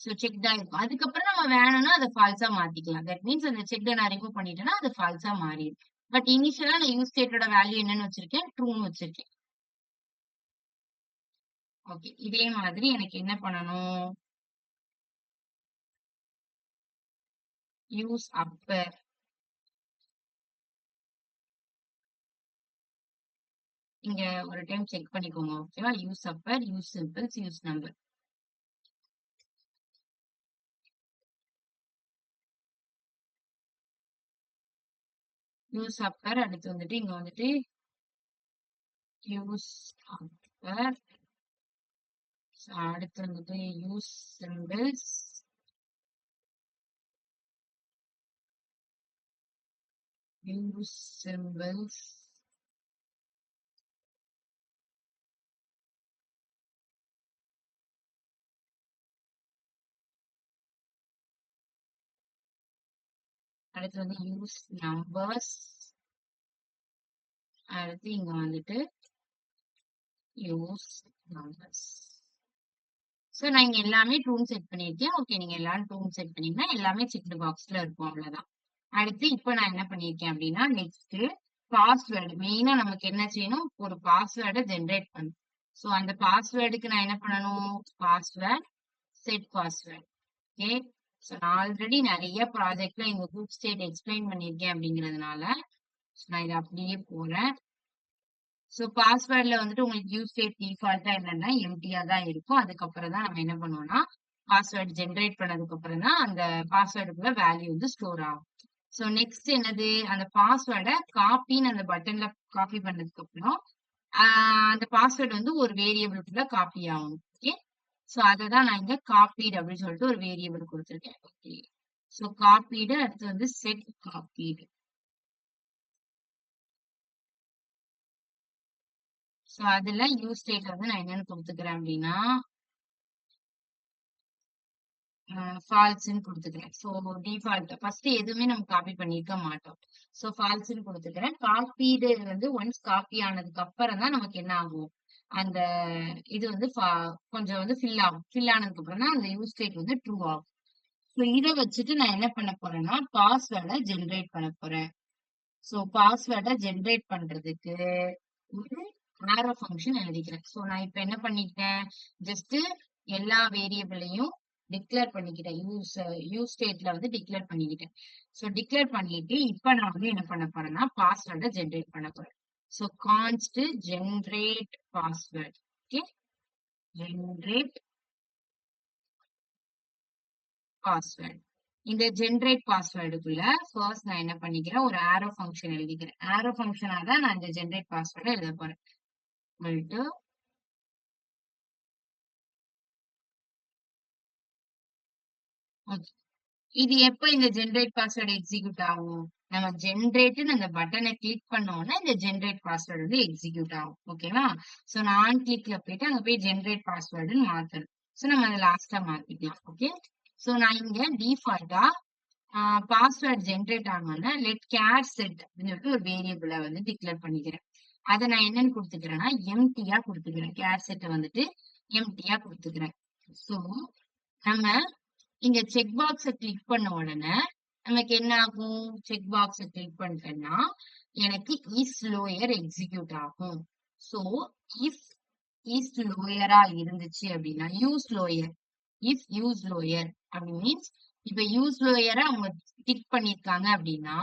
சோ செக்டா இருக்கும். அதுக்கப்புறம் நம்ம வேணும்னா அதை ஃபால்ஸா மாத்திக்கலாம். தட் மீன்ஸ் அந்த செக்ட நான் ரிமூவ் பண்ணிட்டேன்னா அது ஃபால்ஸா மாறிடும். பட் இனிஷியலா நான் யூஸ் ஸ்டேட்டோட வேல்யூ என்னன்னு வச்சிருக்கேன், ட்ரூன்னு வச்சிருக்கேன். ஓகே. இதே மாதிரி எனக்கு என்ன பண்ணணும், யூஸ் அப்பர் இங்க ஒரு டைம் செக் பண்ணிக்கோங்க. ஓகேவா. Use upper, use symbols, use number. Use upper அடுத்து வந்துட்டு இங்க வந்துட்டு யூஸ் அப்பர், அடுத்து வந்துட்டு யூஸ் சிம்பிள்ஸ், யூஸ் சிம்பிள்ஸ், அடுத்து வந்து யூஸ் நம்பர்ஸ், அடுத்து இங்க வந்துட்டு யூஸ் நம்பர்ஸ். சோ நான் இங்க எல்லாமே ட்ரூன்னு செட் பண்ணிருக்கேன். ஓகே. நீங்க எல்லாரும் ட்ரூன்னு செட் பண்ணீங்கன்னா எல்லாமே செக்டு பாக்ஸ்ல இருக்கும். அவ்வளவுதான். அடுத்து இப்ப நான் என்ன பண்ணிருக்கேன் அப்படின்னா நெக்ஸ்ட் பாஸ்வேர்டு. மெயினா நமக்கு என்ன செய்யணும், ஒரு பாஸ்வேர்டை ஜென்ரேட் பண்ணணும். சோ அந்த பாஸ்வேர்டுக்கு நான் என்ன பண்ணணும், password set password. Okay. So நான் ஆல்ரெடி நிறைய ப்ராஜெக்ட்ல இந்த குரூப் ஸ்டேட் எக்ஸ்பிளைன் பண்ணிருக்கேன் அப்படிங்கிறதுனால நான் இதை அப்படியே போறேன். சோ பாஸ்வேர்ட்ல வந்துட்டு உங்களுக்கு யூஸ் ஸ்டேட் டிஃபால்ட்டா என்னன்னா எம்டியா தான் இருக்கும். அதுக்கப்புறம் தான் நம்ம என்ன பண்ணுவோம்னா பாஸ்வேர்டு ஜென்ரேட் பண்ணதுக்கு அப்புறம் தான் அந்த பாஸ்வேர்டுக்குள்ள வேல்யூ வந்து ஸ்டோர் ஆகும். சோ நெக்ஸ்ட் என்னது, அந்த பாஸ்வேர்டை காப்பின்னு அந்த பட்டன்ல காப்பி பண்ணதுக்கு அப்புறம் அந்த பாஸ்வேர்டு வந்து ஒரு வேரியபிளுக்குள்ள காப்பி ஆகும். ஓகே. சோ அதை தான் நான் இங்க காப்பீடு அப்படின்னு சொல்லிட்டு ஒரு வேரியபிள் கொடுத்துருக்கேன். ஓகே. சோ காப்பீடு அடுத்து வந்து செட் காப்பீடு. சோ அதுல யூஸ் ஸ்டேட் வந்து நான் என்னன்னு கொடுத்துக்கிறேன் அப்படின்னா ஃபால்ஸ்ன்னு கொடுத்துக்கிறேன். சோ டிஃபால்ட் ஃபர்ஸ்ட் எதுவுமே நம்ம காப்பி பண்ணிருக்க மாட்டோம். சோ ஃபால்ஸ்ன்னு கொடுத்துக்கிறேன். காப்பீடு வந்து ஒன்ஸ் காப்பி ஆனதுக்கு அப்புறம் தான் நமக்கு என்ன ஆகும், அந்த இது வந்து கொஞ்சம் வந்து ஃபில் ஆகும். ஃபில் ஆனதுக்கு அப்புறம் தான் அந்த யூஸ் ஸ்டேட் வந்து ட்ரூ ஆகும். ஸோ இதை வச்சுட்டு நான் என்ன பண்ண போறேன்னா பாஸ்வேர்டை ஜென்ரேட் பண்ண போறேன். ஸோ பாஸ்வேர்டை ஜென்ரேட் பண்றதுக்கு ஒரு ஆரோ ஃபங்க்ஷன் எழுதிக்கிறேன். ஸோ நான் இப்ப என்ன பண்ணிட்டேன், ஜஸ்ட் எல்லா வேரியபிளையும் டிக்ளேர் பண்ணிக்கிட்டேன். யூஸ் ஸ்டேட்ல வந்து டிக்ளேர் பண்ணிக்கிட்டேன். ஸோ டிக்ளேர் பண்ணிட்டு இப்ப நான் வந்து என்ன பண்ண போறேன்னா பாஸ்வேர்டை ஜென்ரேட் பண்ண போறேன். So const generate password. Okay. Generate password. இந்த ஜென்ரேட் பாஸ்வேர்டுக்குள்ள ஃபர்ஸ்ட் நான் என்ன பண்ணிக்கிறேன், ஒரு ஆரோ ஃபங்க்ஷன் எழுதிக்கிறேன். ஆரோ ஃபங்க்ஷனா தான் நான் இந்த ஜென்ரேட் பாஸ்வேர்டை எழுத போறேன். இது எப்ப இந்த ஜென்ரேட் பாஸ்வேர்டு எக்ஸிக்யூட் ஆகும், நம்ம ஜென்ரேட்னு அந்த பட்டனை கிளிக் பண்ணோம்னா இந்த ஜென்ரேட் பாஸ்வேர்டு வந்து எக்ஸிக்யூட் ஆகும். ஓகேவா. சோ நான் கிளிக்ல போயிட்டு அங்க போய் ஜென்ரேட் பாஸ்வேர்டுன்னு மாத்தணும். சோ நம்ம அதை லாஸ்டா மாத்திக்கலாம். ஓகே. சோ நான் இங்க டிஃபால்ட்டா பாஸ்வேர்ட் ஜென்ரேட் ஆனோன்னா லெட் கேர் செட் அப்படின்னு சொல்லிட்டு ஒரு வேரியபிளை வந்து டிக்ளேர் பண்ணிக்கிறேன். அதை நான் என்னன்னு கொடுத்துக்கிறேன்னா எம்டியா கொடுத்துக்கிறேன். கேர் செட்டை வந்துட்டு எம்டியா கொடுத்துக்கிறேன். சோ நம்ம இங்க செக் பாக்ஸ கிளிக் பண்ண உடனே நமக்கு என்ன ஆகும், செக் பாக்ஸ கிளிக் பண்ணிட்டேன்னா எனக்கு இஸ் லோயர் எக்ஸிக்யூட் ஆகும். சோ இஃப் இஸ் லோயரா இருந்துச்சு அப்படின்னா use lower, if use lower அப்படி மீன்ஸ் இப்ப யூஸ் லோயரை அவங்க டிக் பண்ணிருக்காங்க அப்படின்னா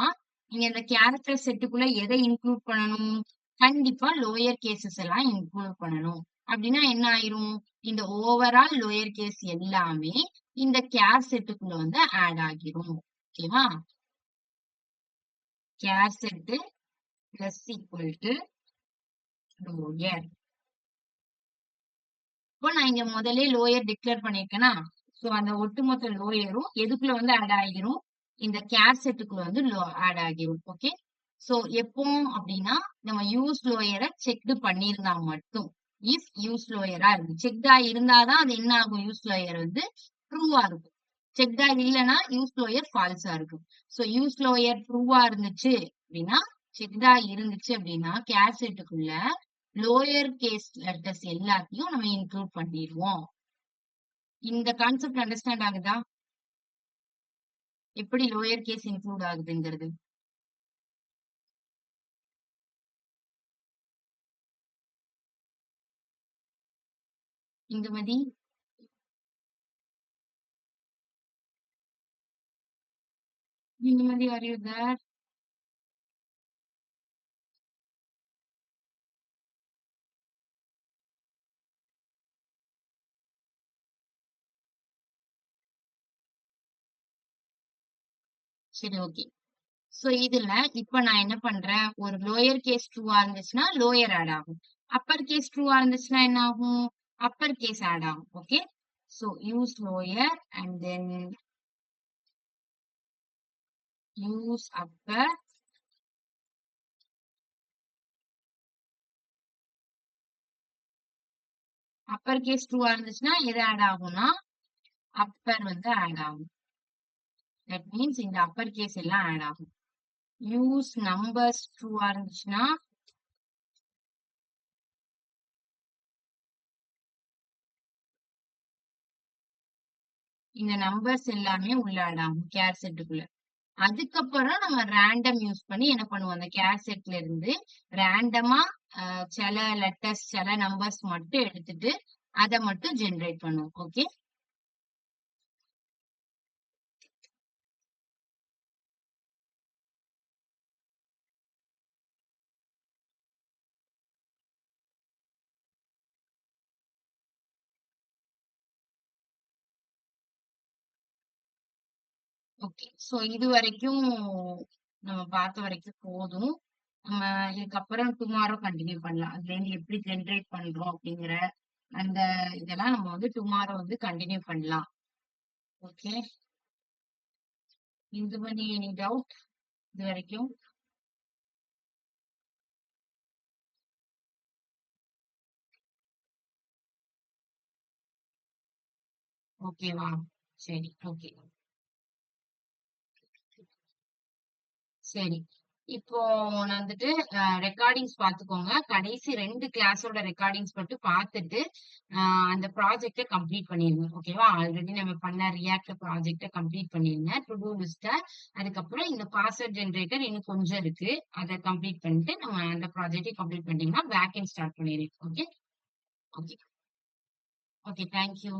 நீங்க இந்த கேரக்டர் செட்டுக்குள்ள எதை இன்க்ளூட் பண்ணணும்? கண்டிப்பா லோயர் கேசஸ் எல்லாம் இன்க்ளூட் பண்ணணும். அப்படின்னா என்ன ஆயிரும்? இந்த ஓவரால் லோயர் கேஸ் எல்லாமே இந்த கேர் செட்டுக்குள்ள வந்து ஆட் ஆகிரும். ஓகேவா? Care set plus equal to lower. இப்போ நான் இங்க முதல்ல லோயர் டிக்ளேர் பண்ணிருக்கேனா, சோ அந்த ஒட்டுமொத்த லோயரும் எதுக்குள்ள வந்து ஆட் ஆகிரும்? இந்த கேர் செட்டுக்குள்ள வந்து ஆட் ஆகிரும். ஓகே. சோ எப்போ அப்படின்னா நம்ம யூஸ் லோயரை செக்டு பண்ணியிருந்தா மட்டும், இஃப் யூஸ் லோயரா இருக்கு செக்டா இருந்தாதான் அது என்ன ஆகும்? யூஸ் லோயர் வந்து ட்ரூவா இருக்கும். செக்டா இல்லைன்னா யூஸ் லோயர் ஃபால்ஸா இருக்கும். சோ யூஸ் லோயர் ட்ரூவா இருந்துச்சு அப்படின்னா, செக்டா இருந்துச்சு அப்படின்னா கேர் செட்டுக்குள்ள லோயர் கேஸ் லெட்டர்ஸ் எல்லாத்தையும் நம்ம இன்க்ளூட் பண்ணிடுவோம். இந்த கான்செப்ட் அண்டர்ஸ்டாண்ட் ஆகுதா? எப்படி லோயர் கேஸ் இன்க்ளூட் ஆகுதுங்கிறது. Indumathi, Indumathi, are you there? சரி, ஓகே. சோ இதுல இப்ப நான் என்ன பண்றேன்? ஒரு லோயர் கேஸ் ட்ரூவா இருந்துச்சுன்னா லோயர் ஆட் ஆகும். அப்பர் கேஸ் ட்ரூவா இருந்துச்சுன்னா என்ன ஆகும்? அப்பர் கேஸ் ஆட் ஆகும். Okay. So use lower and then use upper upper case ட்ரூவா இருந்துச்சுன்னா எது ஆட் ஆகும்னா அப்பர் வந்து ஆட் ஆகும். தட் மீன்ஸ் இந்த அப்பர் கேஸ் எல்லாம் ஆட் ஆகும். யூஸ் நம்பர்ஸ் ட்ரூவா இருந்துச்சுன்னா இந்த நம்பர்ஸ் எல்லாமே உள்ள ஆட் ஆகும் கேர் செட்டுக்குள்ள. அதுக்கப்புறம் நம்ம ரேண்டம் யூஸ் பண்ணி என்ன பண்ணுவோம்? அந்த கேர் செட்ல இருந்து ரேண்டமா சில லெட்டர்ஸ் சில நம்பர்ஸ் மட்டும் எடுத்துட்டு அதை மட்டும் ஜெனரேட் பண்ணுவோம். ஓகே. ஓகே. சோ இது வரைக்கும் நம்ம பார்த்த வரைக்கும் போதும். நம்ம இதுக்கப்புறம் டுமாரோ கண்டினியூ பண்ணலாம். அதுல இருந்து எப்படி ஜெனரேட் பண்றோம் அப்படிங்கிற அந்த இதெல்லாம் நம்ம வந்து டுமாரோ வந்து கண்டினியூ பண்ணலாம். ஓகே. இந்துமணி, எனி டவுட் இது வரைக்கும்? ஓகேவா? சரி, ஓகே. சரி. இப்போ நான் வந்துட்டு ரெக்கார்டிங்ஸ் பாத்துக்கோங்க. கடைசி 2 கிளாஸோட ரெக்கார்டிங்ஸ் மட்டும் பாத்துட்டு அந்த ப்ராஜெக்ட கம்ப்ளீட் பண்ணிருங்க. ஓகேவா? ஆல்ரெடி நம்ம பண்ண ரியாக்ட் ப்ராஜெக்ட கம்ப்ளீட் பண்ணிருங்க. டு டூ லிஸ்ட. அதுக்கப்புறம் இந்த பாஸ்வேர்ட் ஜெனரேட்டர் இன்னும் கொஞ்சம் இருக்கு. அத கம்ப்ளீட் பண்ணிட்டு நம்ம அந்த ப்ராஜெக்ட கம்ப்ளீட் பண்ணிட்டீங்கன்னா பேக் எண்ட் ஸ்டார்ட் பண்ணிடுங்க. Okay? Okay. Okay. Thank you.